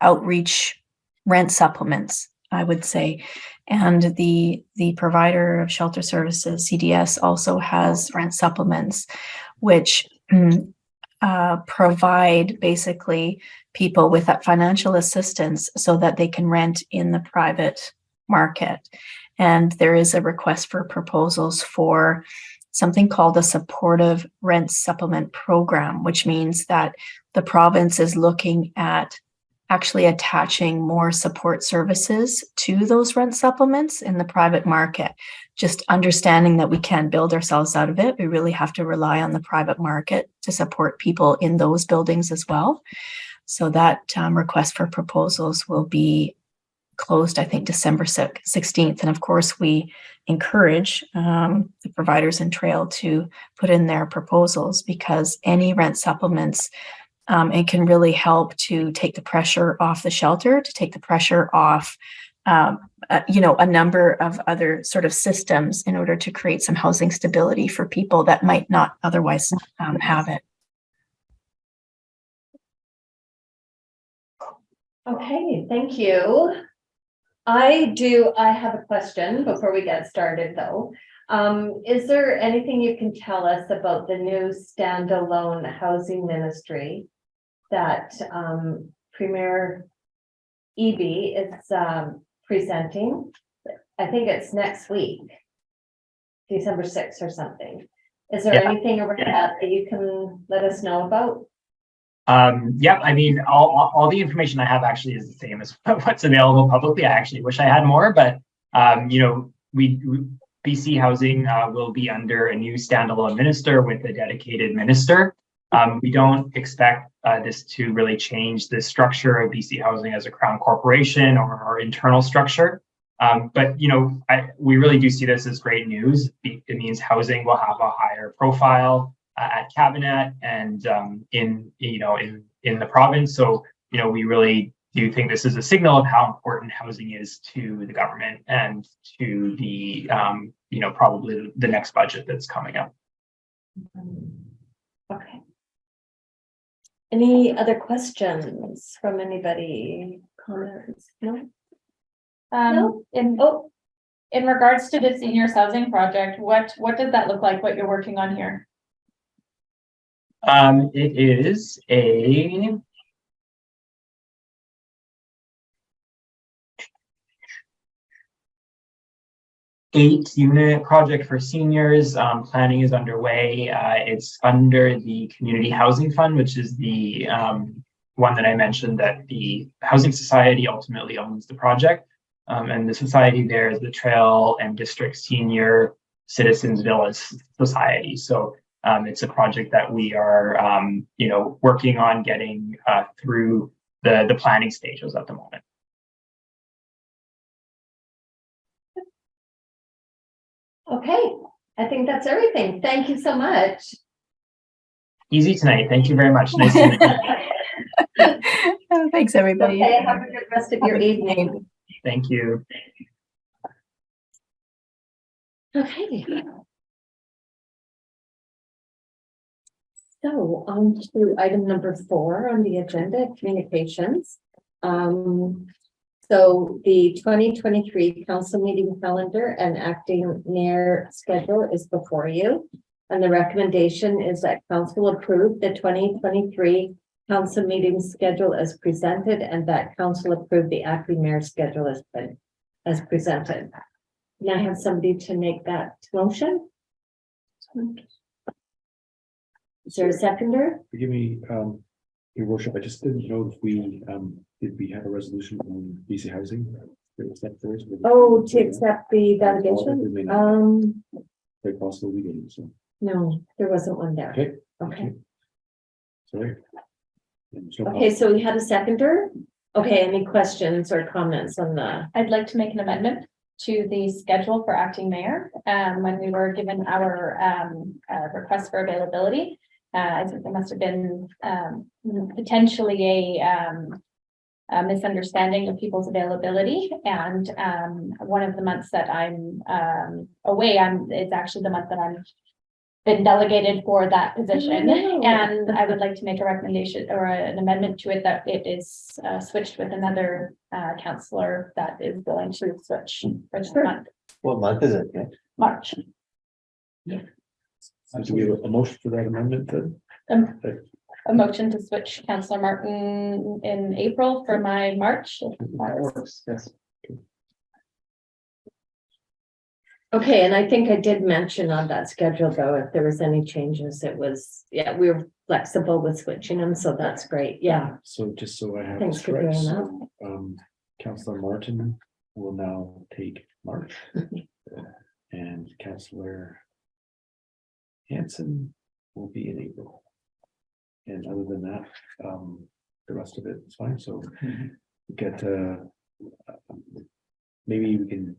outreach rent supplements, I would say. And the provider of shelter services, CDS, also has rent supplements, which provide basically people with that financial assistance so that they can rent in the private market. And there is a request for proposals for something called a supportive rent supplement program, which means that the province is looking at actually attaching more support services to those rent supplements in the private market. Just understanding that we can't build ourselves out of it. We really have to rely on the private market to support people in those buildings as well. So that request for proposals will be closed, I think, December 16th. And of course, we encourage the providers in Trail to put in their proposals, because any rent supplements, it can really help to take the pressure off the shelter, to take the pressure off, a number of other sort of systems in order to create some housing stability for people that might not otherwise have it. Okay, thank you. I have a question before we get started though. Is there anything you can tell us about the new standalone housing ministry that Premier Eby is presenting? I think it's next week, December 6th or something. Is there anything around that you can let us know about? Yeah, I mean, all the information I have actually is the same as what's available publicly. I actually wish I had more, but BC Housing will be under a new standalone minister with a dedicated minister. We don't expect this to really change the structure of BC Housing as a Crown corporation or our internal structure. But we really do see this as great news. It means housing will have a higher profile at Cabinet and in the province. So we really do think this is a signal of how important housing is to the government and to the probably the next budget that's coming up. Okay. Any other questions from anybody? Comments? No? In regards to the seniors housing project, what does that look like, what you're working on here? It is a 8-unit project for seniors. Planning is underway. It's under the Community Housing Fund, which is the one that I mentioned that the Housing Society ultimately owns the project. And the society there is the Trail and District Senior Citizens Villas Society. So it's a project that we are working on getting through the planning stages at the moment. Okay, I think that's everything. Thank you so much. Easy tonight. Thank you very much. Nice to meet you. Thanks, everybody. Okay, have a good rest of your evening. Thank you. Okay. So on to item number 4 on the agenda, communications. So the 2023 council meeting calendar and acting mayor schedule is before you. And the recommendation is that council approve the 2023 council meeting schedule as presented and that council approve the acting mayor schedule as presented. Can I have somebody to make that motion? Is there a seconder? Forgive me, your worship, I just didn't know if did we have a resolution on BC Housing? Oh, to accept the delegation? Very possible we didn't, so, No, there wasn't one there. okay, Okay, sorry. okay, so we had a seconder? Okay, any questions or comments on the? I'd like to make an amendment to the schedule for acting mayor. When we were given our request for availability, I think there must have been potentially a misunderstanding of people's availability. And one of the months that I'm away, it's actually the month that I'm been delegated for that position. And I would like to make a recommendation or an amendment to it that it is switched with another councillor that is willing to switch for this month, What month is it? Yeah. March. Do we have a motion for that amendment then? A motion to switch Councillor Martin in April for my March. Yes. Okay, and I think I did mention on that schedule, though, if there was any changes, it was, yeah, we were flexible with switching them, so that's great, yeah. So just so I have Thanks this for correct, doing so, Councillor Martin will now take March. And Councillor Hanson will be in April. And other than that, the rest of it is fine, so get, maybe we can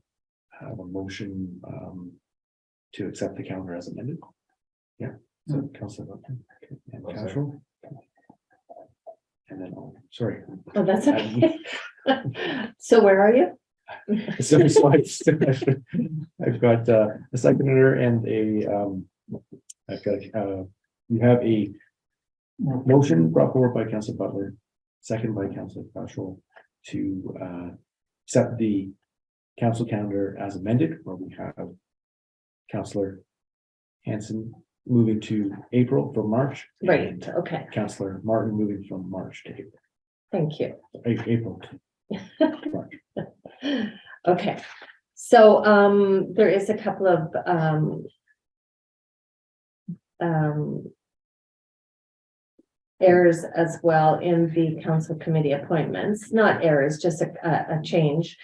have a motion, to accept the calendar as amended. Yeah, so Councillor Martin and Councillor. And then, sorry. Oh, that's okay. So where are you? So I've got a seconder and we have a motion brought forward by Councillor Butler, second by Councillor Paschal to accept the council calendar as amended, where we have Councillor Hanson moving to April from March. Right, and okay, Councillor Martin moving from March to April. thank you. April to March. Okay, so there is a couple of errors as well in the council committee appointments, not errors, just a change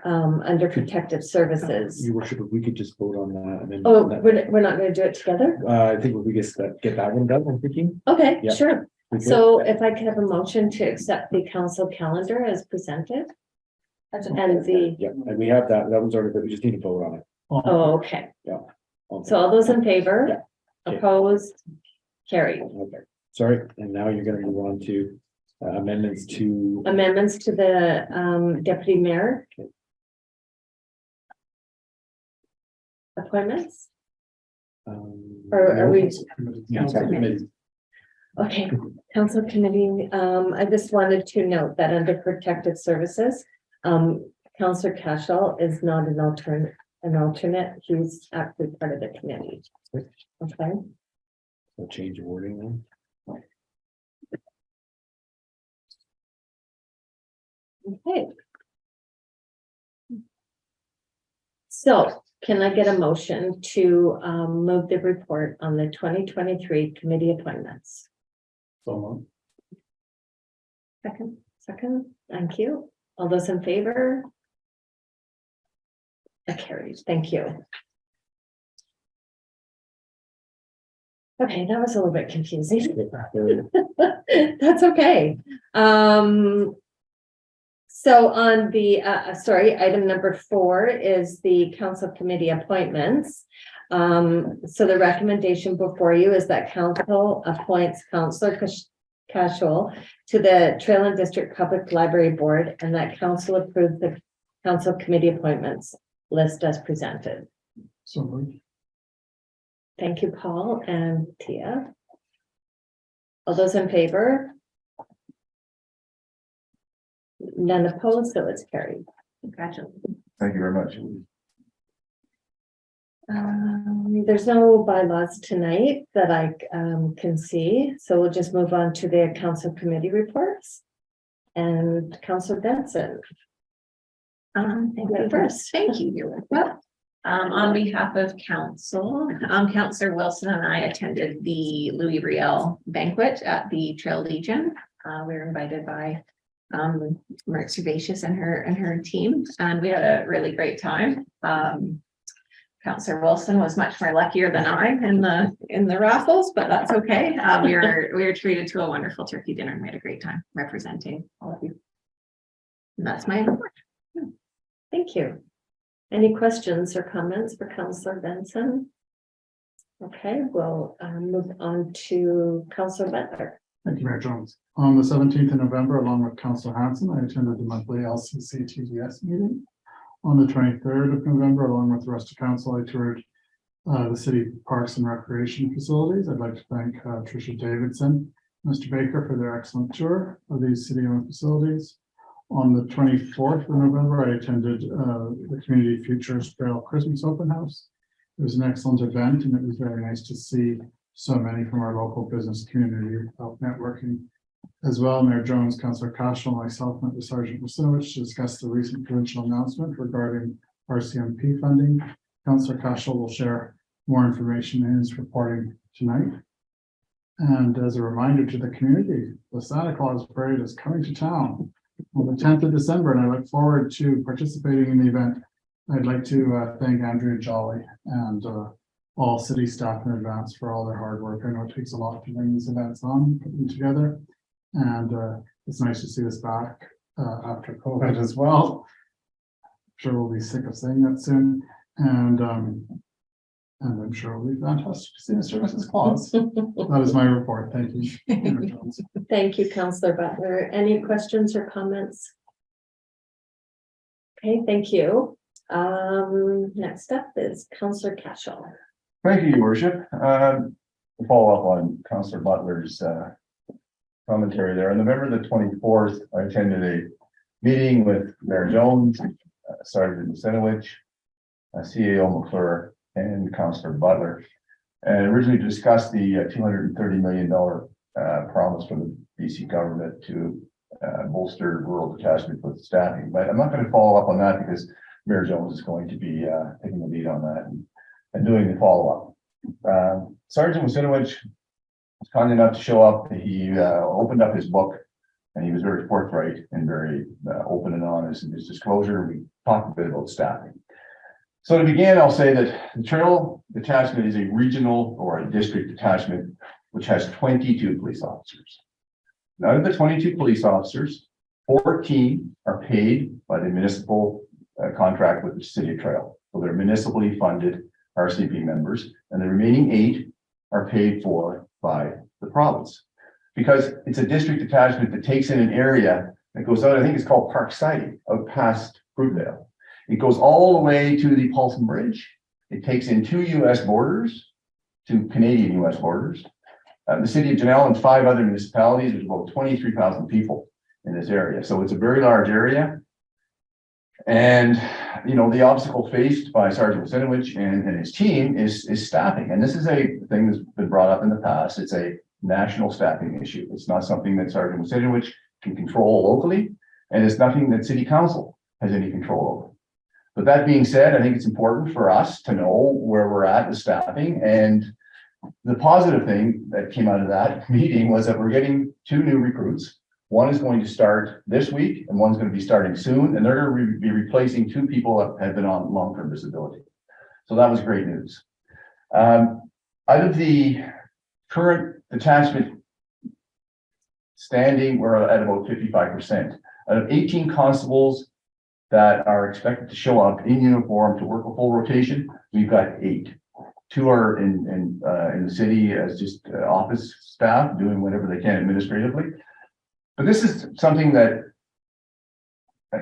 under protective services. Your worship, if we could just vote on that and then. Oh, we're not going to do it together? I think if we get that one done, I'm thinking. Okay, Yeah. sure. We could. So if I could have a motion to accept the council calendar as presented. That's And the, Yeah, and we have that one's already, but we just need to vote on it. oh, okay. Okay. So all those in favor? Okay. Opposed? Carried. Okay, sorry, and now you're gonna move on to amendments to. Amendments to the deputy mayor. Appointments, or are we, Council committee. okay, council committee, I just wanted to note that under protected services. Councillor Cashel is not an alternate, he's actually part of the committee. Okay, So change of wording then. okay. So can I get a motion to move the report on the 2023 committee appointments? So Second, thank you. All those in favor? Carried, thank you. Okay, that was a little bit confusing. That's okay. So on the, item number 4 is the council committee appointments. So the recommendation before you is that council appoints Councillor Cashel to the Trail and District Public Library Board, and that council approves the council committee appointments list as presented. So moved. Thank you, Paul and Tia. All those in favor? None opposed, so it's carried. Congratulations. Thank you very much. There's no bylaws tonight that I can see, so we'll just move on to the council committee reports. And Councillor Benson. Thank you first. Thank you, Eureka. On behalf of council, Councillor Wilson and I attended the Louis Riel banquet at the Trail Legion. We were invited by Mark Servatius and her team, and we had a really great time. Councillor Wilson was much more luckier than I in the raffles, but that's okay. We were treated to a wonderful turkey dinner and we had a great time representing all of you. And that's my report. Thank you. Any questions or comments for Councillor Benson? Okay, we'll move on to Councillor Butler. Thank you, Mayor Jones. On the 17th of November, along with Councillor Hanson, I attended the monthly LCC TDS meeting. On the 23rd of November, along with the rest of council, I toured the city parks and recreation facilities. I'd like to thank Tricia Davidson, Mr. Baker for their excellent tour of these city-owned facilities. On the 24th of November, I attended the Community Futures Trail Christmas Open House. It was an excellent event, and it was very nice to see so many from our local business community out networking. As well, Mayor Jones, Councillor Cashel, and myself met with Sergeant Rusinovich to discuss the recent provincial announcement regarding RCMP funding. Councillor Cashel will share more information in his reporting tonight. And as a reminder to the community, the Santa Claus Parade is coming to town on the 10th of December, and I look forward to participating in the event. I'd like to thank Andrea Jolly and all city staff in advance for all their hard work. I know it takes a lot to bring these events on, put them together. And it's nice to see us back after COVID as well. I'm sure we'll be sick of saying that soon. And I'm sure it'll be fantastic to see Mr. and Mrs. Claus. That is my report. Thank you. Thank you, Councillor Butler. Any questions or comments? Okay, thank you. Next up is Councillor Cashel. Thank you, Your Worship. To follow up on Councillor Butler's commentary there. On November the 24th, I attended a meeting with Mayor Jones, Sergeant Rusinovich, CAO McClure, and Councillor Butler, and originally discussed the $230 million promise from the BC government to bolster rural detachment with staffing. But I'm not going to follow up on that because Mayor Jones is going to be taking the lead on that and doing the follow-up. Sergeant Rusinovich was kind enough to show up. He opened up his book and he was very forthright and very open and honest in his disclosure. We talked a bit about staffing. So to begin, I'll say that the Trail Detachment is a regional or a district detachment which has 22 police officers. Out of the 22 police officers, 14 are paid by the municipal contract with the City of Trail. So they're municipally funded RCP members, and the remaining 8 are paid for by the province. Because it's a district attachment that takes in an area that goes out, I think it's called Park Siding, out past Fruitvale. It goes all the way to the Paulson Bridge. It takes in 2 US borders, 2 Canadian US borders. The city of Janelle and 5 other municipalities, there's about 23,000 people in this area. So it's a very large area. And, you know, the obstacle faced by Sergeant Wasinowicz and his team is staffing. And this is a thing that's been brought up in the past. It's a national staffing issue. It's not something that Sergeant Wasinowicz can control locally, and it's nothing that City Council has any control over. But that being said, I think it's important for us to know where we're at with staffing. And the positive thing that came out of that meeting was that we're getting 2 new recruits. One is going to start this week and one's going to be starting soon, and they're going to be replacing 2 people that have been on long-term disability. So that was great news. Out of the current detachment standing, we're at about 55%. Out of 18 constables that are expected to show up in uniform to work a full rotation, we've got 8. 2 are in the city as just office staff doing whatever they can administratively. But this is something that,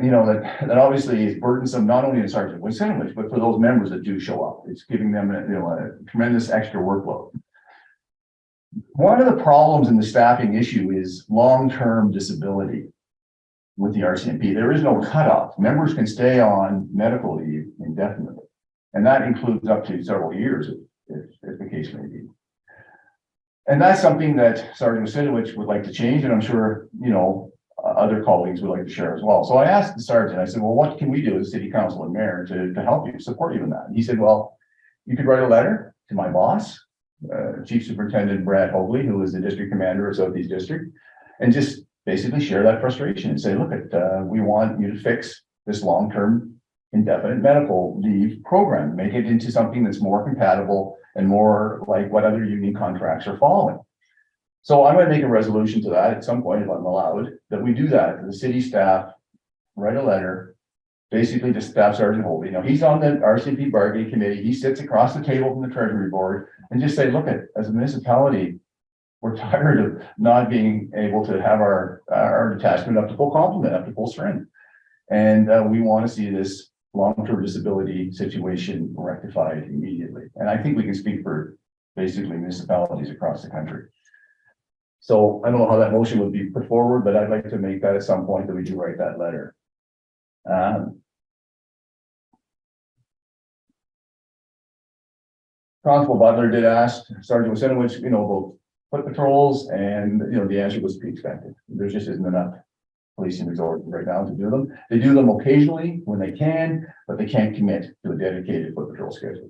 you know, that obviously is burdensome, not only in Sergeant Wasinowicz, but for those members that do show up. It's giving them a tremendous extra workload. One of the problems in the staffing issue is long-term disability with the RCMP. There is no cutoff. Members can stay on medical leave indefinitely. And that includes up to several years if the case may be. And that's something that Sergeant Wasinowicz would like to change, and I'm sure, you know, other colleagues would like to share as well. So I asked the sergeant, I said, well, what can we do as city council and mayor to help you, support you in that? And he said, well, you could write a letter to my boss, Chief Superintendent Brad Hogley, who is the district commander of Southeast District, and just basically share that frustration and say, look, we want you to fix this long-term indefinite medical leave program, make it into something that's more compatible and more like what other union contracts are following. So I'm going to make a resolution to that at some point, if I'm allowed, that we do that. The city staff write a letter, basically to Staff Sergeant Hogley. Now, he's on the RCMP bargaining committee. He sits across the table from the Treasury Board and just say, look, as a municipality, we're tired of not being able to have our detachment up to full complement, up to full strength. And we want to see this long-term disability situation rectified immediately. And I think we can speak for basically municipalities across the country. So I don't know how that motion would be put forward, but I'd like to make that at some point that we do write that letter. Constable Butler did ask Sergeant Wasinowicz, you know, about foot patrols, and, you know, the answer was to be expected. There just isn't enough policing resources right now to do them. They do them occasionally when they can, but they can't commit to a dedicated foot patrol schedule.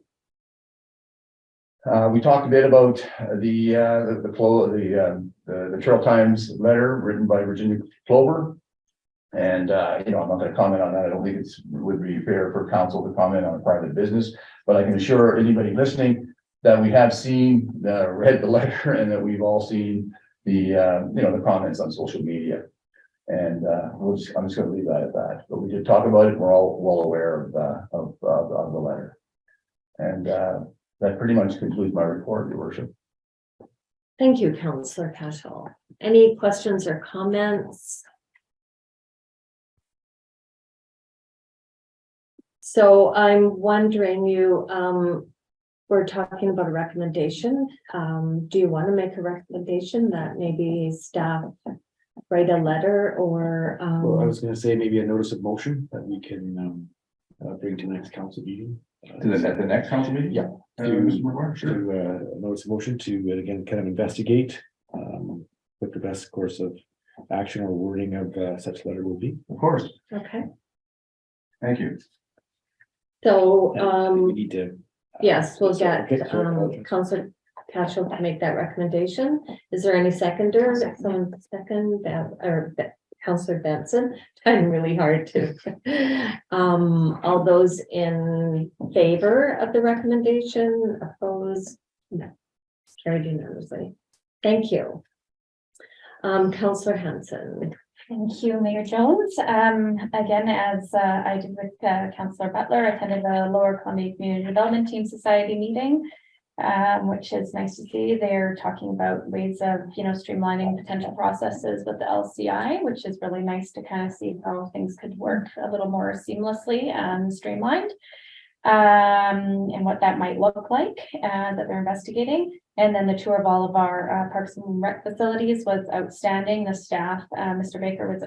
We talked a bit about the Trail Times letter written by Virginia Clover. And, you know, I'm not going to comment on that. I don't think it would be fair for council to comment on a private business, but I can assure anybody listening that we have seen, read the letter, and that we've all seen the, you know, the comments on social media. And I'm just going to leave that at that. But we did talk about it. We're all well aware of the letter. And that pretty much concludes my report, Your Worship. Thank you, Councillor Cashel. Any questions or comments? So I'm wondering, we're talking about a recommendation. Do you want to make a recommendation that maybe staff write a letter or? Well, I was going to say maybe a notice of motion that we can bring to the next council meeting. To the next council meeting? Yeah. Mr. McGuire, sure. To notice of motion to again kind of investigate what the best course of action or wording of such letter will be. Of course. Okay, Thank you. so, We need to. yes, we'll get, Okay, sorry. Councillor Cashel to make that recommendation. Is there any seconder? Someone second, or Councillor Benson? Trying really hard to. All those in favor of the recommendation, opposed? No. Carried unanimously. Thank you. Councillor Hanson. Thank you, Mayor Jones. Again, as I did with Councillor Butler, I attended the Lower Columbia Community Development Team Society meeting, which is nice to see. They're talking about ways of, streamlining potential processes with the LCI, which is really nice to kind of see how things could work a little more seamlessly and streamlined. And what that might look like, that they're investigating. And then the tour of all of our parks and rec facilities was outstanding. The staff, Mr. Baker was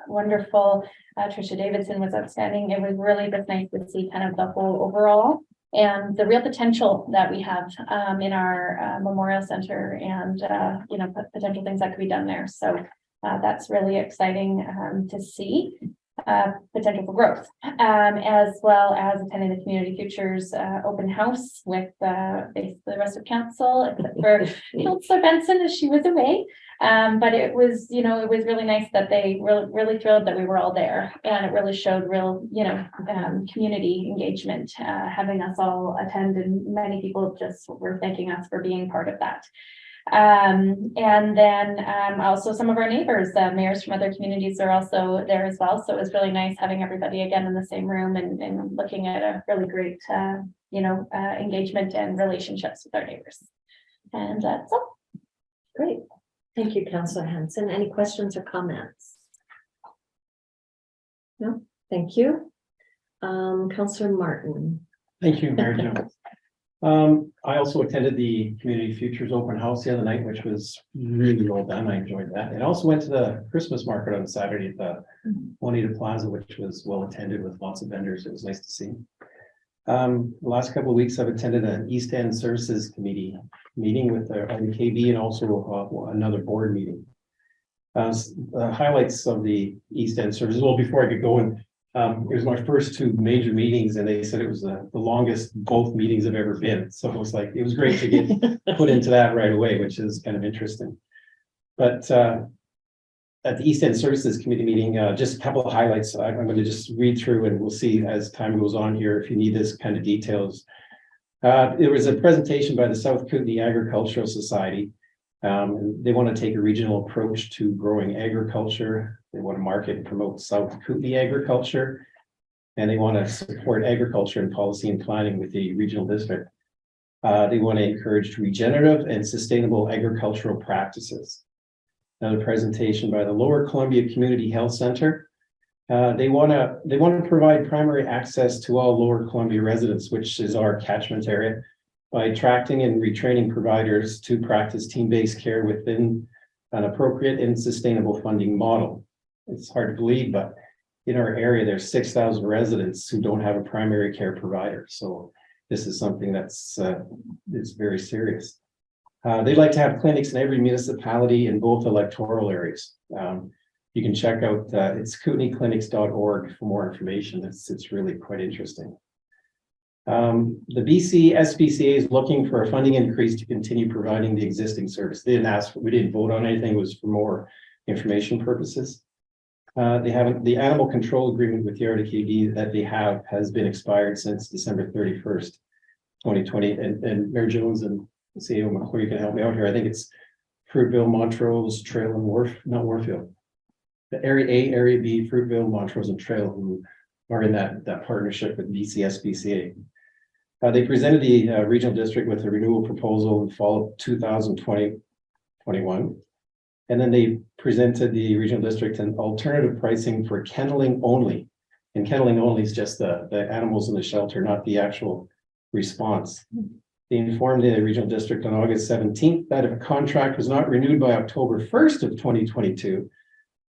wonderful. Tricia Davidson was outstanding. It was really just nice to see kind of the whole overall and the real potential that we have in our Memorial Center and, potential things that could be done there. So that's really exciting to see. Potential for growth, as well as attending the Community Futures open house with basically the rest of council, except for Councillor Benson as she was away. But it was, it was really nice that they were really thrilled that we were all there, and it really showed real, community engagement, having us all attend, and many people just were thanking us for being part of that. And then also some of our neighbors, mayors from other communities are also there as well. So it was really nice having everybody again in the same room and looking at a really great, engagement and relationships with our neighbors. And that's all. Great. Thank you, Councillor Hanson. Any questions or comments? No, thank you. Councillor Martin. Thank you, Mayor Jones. I also attended the Community Futures Open House the other night, which was really well done. I enjoyed that. And also went to the Christmas market on Saturday at the Juanita Plaza, which was well attended with lots of vendors. It was nice to see. The last couple of weeks, I've attended an East End Services Committee meeting with the RDKB and also another board meeting. Highlights of the East End Services. Well, before I could go in, it was my first two major meetings, and they said it was the longest both meetings have ever been. So it was great to get put into that right away, which is kind of interesting. But at the East End Services Committee meeting, just a couple of highlights. I'm going to just read through, and we'll see as time goes on here if you need this kind of details. There was a presentation by the South Kootenay Agricultural Society. They want to take a regional approach to growing agriculture. They want to market and promote South Kootenay agriculture, and they want to support agriculture and policy and planning with the regional district. They want to encourage regenerative and sustainable agricultural practices. Another presentation by the Lower Columbia Community Health Center. They want to provide primary access to all Lower Columbia residents, which is our catchment area, by attracting and retraining providers to practice team-based care within an appropriate and sustainable funding model. It's hard to believe, but in our area, there's 6,000 residents who don't have a primary care provider. So this is something that's is very serious. They'd like to have clinics in every municipality in both electoral areas. You can check out it's kootenaiclinics.org for more information. It's really quite interesting. The BC SPCA is looking for a funding increase to continue providing the existing service. They didn't ask, we didn't vote on anything. It was for more information purposes. They haven't, the animal control agreement with the RDKB that they have has been expired since December 31st, 2020. And Mayor Jones and CEO McClure, you can help me out here. I think it's Fruitville, Montrose, Trail and not Warfield. The Area A, Area B, Fruitville, Montrose and Trail, who are in that partnership with BC SPCA. They presented the regional district with a renewal proposal in fall of 2021. And then they presented the regional district an alternative pricing for kenneling only. And kenneling only is just the animals in the shelter, not the actual response. They informed the regional district on August 17th that if a contract was not renewed by October 1st of 2022,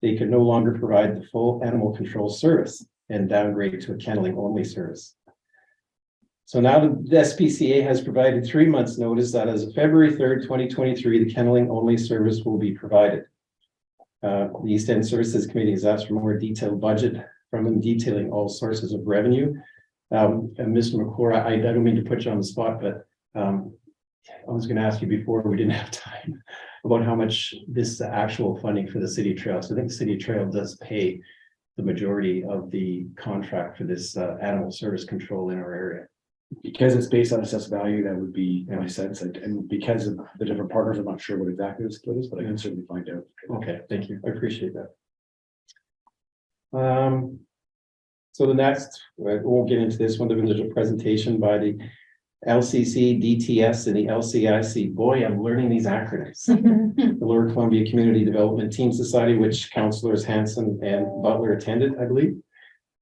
they could no longer provide the full animal control service and downgrade to a kenneling only service. So now the SPCA has provided 3 months notice that as of February 3rd, 2023, the kenneling only service will be provided. The East End Services Committee has asked for more detailed budget from them detailing all sources of revenue. And Mr. McClure, I don't mean to put you on the spot, but I was going to ask you before we didn't have time about how much this actual funding for the City Trail. So I think the City Trail does pay the majority of the contract for this animal service control in our area. Because it's based on assessed value, that would be my sense. And because of the different partners, I'm not sure what exactly the split is, but I can certainly find out. Okay, thank you. I appreciate that. So the next, we won't get into this one, but there's a presentation by the LCC, DTS, and the LCIC. Boy, I'm learning these acronyms. The Lower Columbia Community Development Team Society, which councillors Hanson and Butler attended, I believe.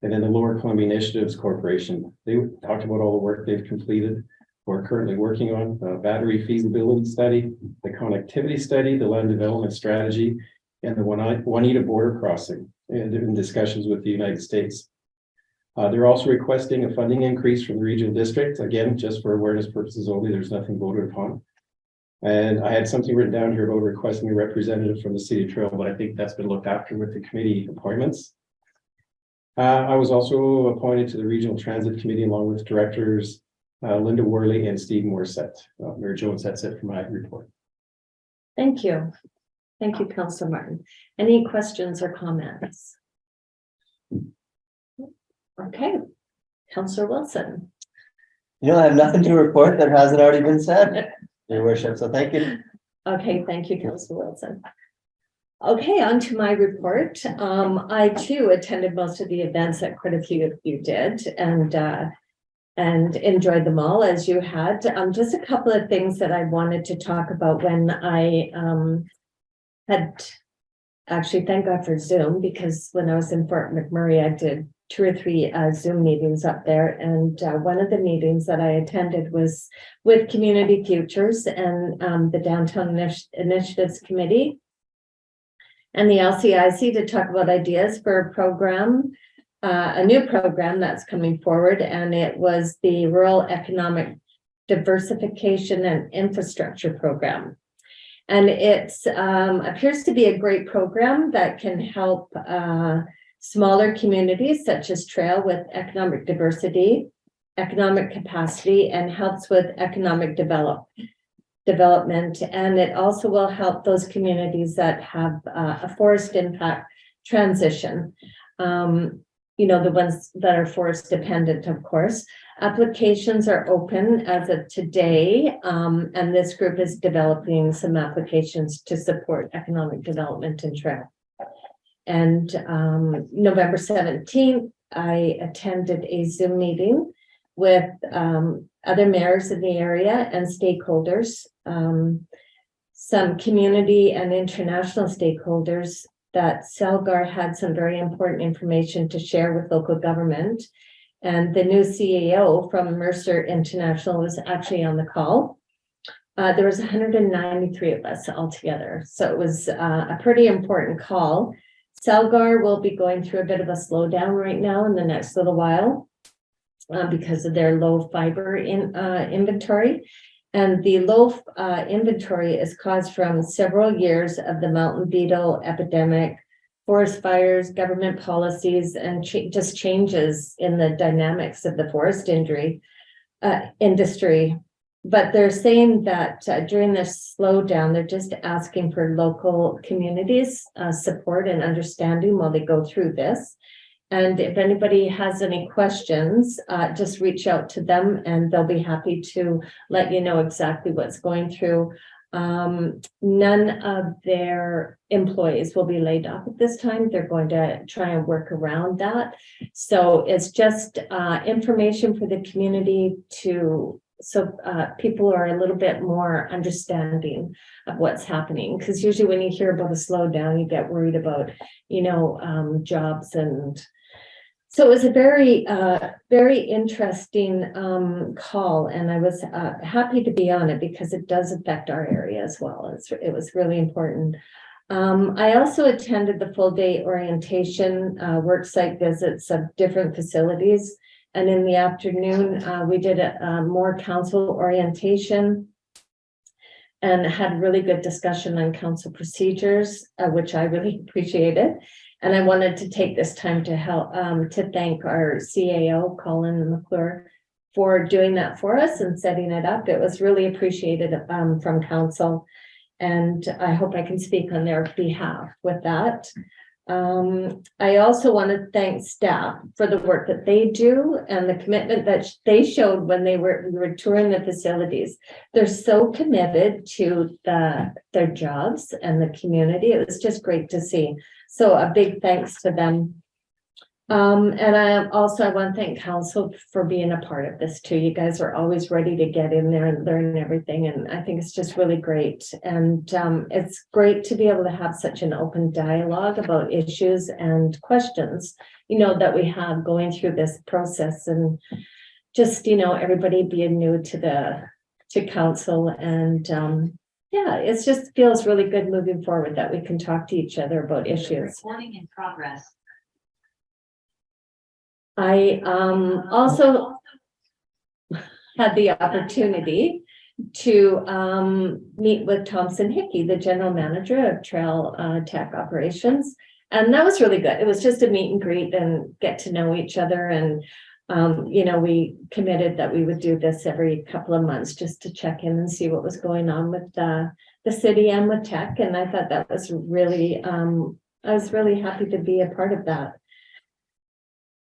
And then the Lower Columbia Initiatives Corporation. They talked about all the work they've completed or currently working on, battery feasibility study, the connectivity study, the land development strategy, and the Juanita border crossing, and in discussions with the United States. They're also requesting a funding increase from the regional district, again, just for awareness purposes only. There's nothing voted upon. And I had something written down here about requesting a representative from the city of Trail, but I think that's been looked after with the committee appointments. I was also appointed to the Regional Transit Committee along with directors Linda Worley and Steve Morissette. Mary Jones, that's it for my report. Thank you. Thank you, Councillor Martin. Any questions or comments? Okay, Councillor Wilson. You know, I have nothing to report that hasn't already been said, Your Worship, so thank you. Okay, thank you, Councillor Wilson. Okay, on to my report. I too attended most of the events that quite a few of you did and enjoyed them all as you had. Just a couple of things that I wanted to talk about when I had actually, thank God for Zoom, because when I was in Fort McMurray, I did 2 or 3 Zoom meetings up there. And one of the meetings that I attended was with Community Futures and the Downtown Initiatives Committee and the LCIC to talk about ideas for a program, a new program that's coming forward. And it was the Rural Economic Diversification and Infrastructure Program. And it appears to be a great program that can help smaller communities such as Trail with economic diversity, economic capacity, and helps with economic development. And it also will help those communities that have a forest impact transition. You know, the ones that are forest dependent, of course. Applications are open as of today, and this group is developing some applications to support economic development in Trail. And November 17th, I attended a Zoom meeting with other mayors in the area and stakeholders, some community and international stakeholders, that Celgar had some very important information to share with local government. And the new CEO from Mercer International was actually on the call. There was 193 of us altogether. So it was a pretty important call. Celgar will be going through a bit of a slowdown right now in the next little while because of their low fiber inventory. And the low inventory is caused from several years of the mountain beetle epidemic, forest fires, government policies, and just changes in the dynamics of the forest industry. But they're saying that during this slowdown, they're just asking for local communities support and understanding while they go through this. And if anybody has any questions, just reach out to them and they'll be happy to let you know exactly what's going through. None of their employees will be laid off at this time. They're going to try and work around that. So it's just information for the community so people are a little bit more understanding of what's happening. Because usually when you hear about a slowdown, you get worried about, jobs. And so it was a very, very interesting call. And I was happy to be on it because it does affect our area as well. It was really important. I also attended the full day orientation work site visits of different facilities. And in the afternoon, we did a more council orientation and had really good discussion on council procedures, which I really appreciated. And I wanted to take this time to help to thank our CAO, Colin McClure, for doing that for us and setting it up. It was really appreciated from council. And I hope I can speak on their behalf with that. I also want to thank staff for the work that they do and the commitment that they showed when we were touring the facilities. They're so committed to their jobs and the community. It was just great to see. So a big thanks to them. And I want to thank council for being a part of this too. You guys are always ready to get in there and learn everything. And I think it's just really great. And it's great to be able to have such an open dialogue about issues and questions, that we have going through this process, and just, everybody being new to council. And yeah, it just feels really good moving forward that we can talk to each other about issues. Recording in progress. I also had the opportunity to meet with Thompson Hickey, the general manager of Trail Tech Operations. And that was really good. It was just a meet and greet and get to know each other. And, we committed that we would do this every couple of months just to check in and see what was going on with the city and with tech. And I thought that was really, I was really happy to be a part of that.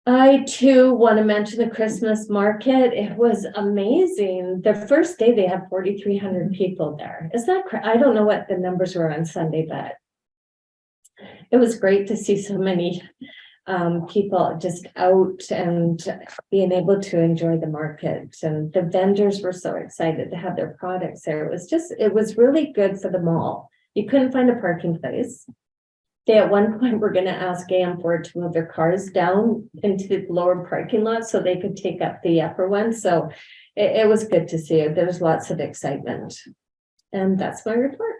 I too want to mention the Christmas market. It was amazing. The first day they had 4,300 people there. Is that I don't know what the numbers were on Sunday, but it was great to see so many people just out and being able to enjoy the market. And the vendors were so excited to have their products there. It was really good for the mall. You couldn't find a parking place. They at one point were going to ask AM4 to move their cars down into the lower parking lot so they could take up the upper one. So it was good to see. There was lots of excitement. And that's my report.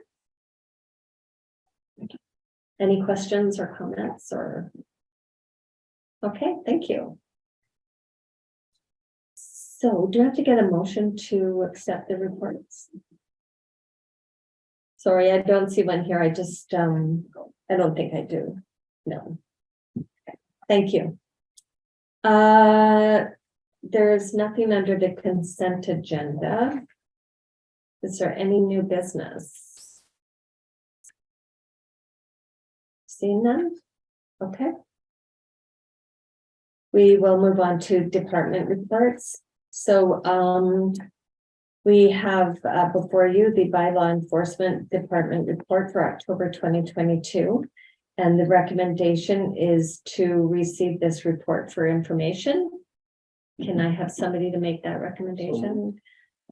Any questions or comments or? Okay, thank you. So do I have to get a motion to accept the reports? Sorry, I don't see one here. I just, I don't think I do. No. Okay. Thank you. There's nothing under the consent agenda. Is there any new business? Seeing none? Okay. We will move on to department reports. So, we have before you the bylaw enforcement department report for October 2022. And the recommendation is to receive this report for information. Can I have somebody to make that recommendation?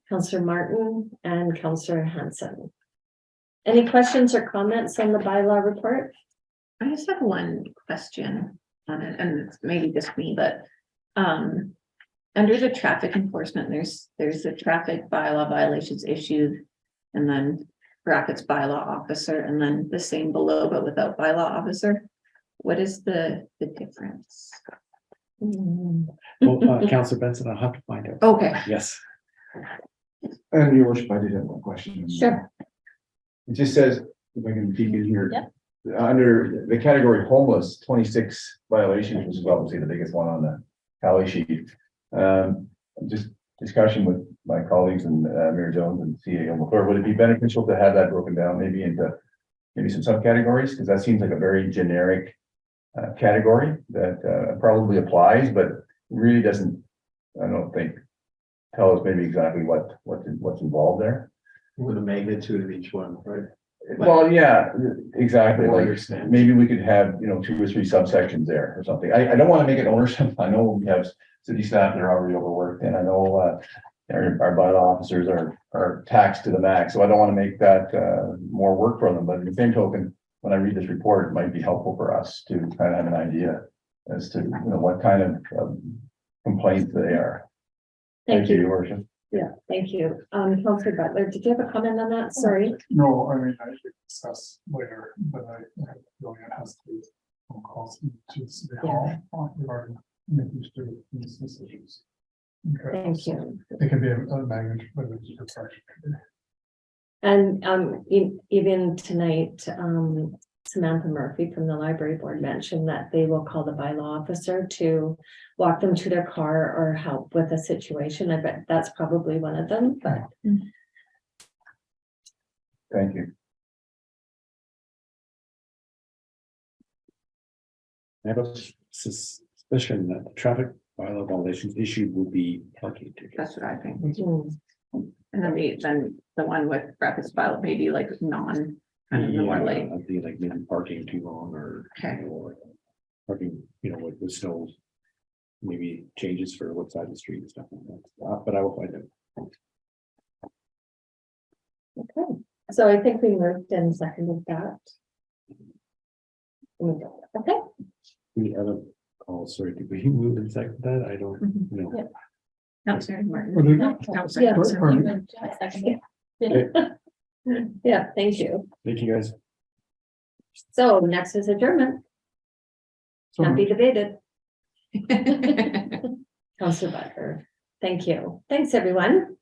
Councillor Martin and Councillor Hanson. Any questions or comments on the bylaw report? I just have one question on it, and it's maybe just me, but under the traffic enforcement, there's a traffic bylaw violations issued, and then brackets bylaw officer, and then the same below but without bylaw officer. What is the difference? Well, Councillor Benson, I'll have to find out. Okay. Yes. And your worship, I did have one question. Sure. It just says, if I can peek in here. Yep. Under the category homeless, 26 violations, which is obviously the biggest one on the tally sheet. Just discussion with my colleagues and Mayor Jones and CAO McClure, would it be beneficial to have that broken down maybe into some subcategories? Because that seems like a very generic category that probably applies, but really doesn't, I don't think, tell us maybe exactly what's involved there. With the magnitude of each one, right? Well, yeah, exactly. I Like understand. maybe we could have, 2 or 3 subsections there or something. I don't want to make it ownership. I know we have city staff that are already overworked, and I know our bylaw officers are taxed to the max. So I don't want to make that more work for them. But in the same token, when I read this report, it might be helpful for us to kind of have an idea as to what kind of complaints they are. Thank you. Your worship. Yeah, thank you. Councillor Butler, did you have a comment on that? Sorry. No, I mean, I could discuss later, but I really it has to be phone calls to the city hall regarding making sure these decisions. Okay. Thank you. It can be a magnitude, but it's a fraction. And even tonight, Samantha Murphy from the library board mentioned that they will call the bylaw officer to walk them to their car or help with a situation. I bet that's probably one of them, but. Thank you. I have a suspicion that the traffic bylaw violations issued will be parking tickets. That's what I think. Mm, And then the one with brackets bylaw, maybe like kind of more like. I'd be like maybe parking too long or. Okay. or parking, with snow. Maybe changes for what side of the street and stuff like that, but I will find out. Okay, so I think we moved and seconded that. Okay, We have a call, sorry, did we move and second that? I don't know. Yeah. Counselor Martin. What did- No, Counselor Yeah. Johnson. Pardon? I second it. yeah, thank you. Thank you, guys. So next is adjournment, So not be debated. Counselor Butler, thank you. Thanks, everyone.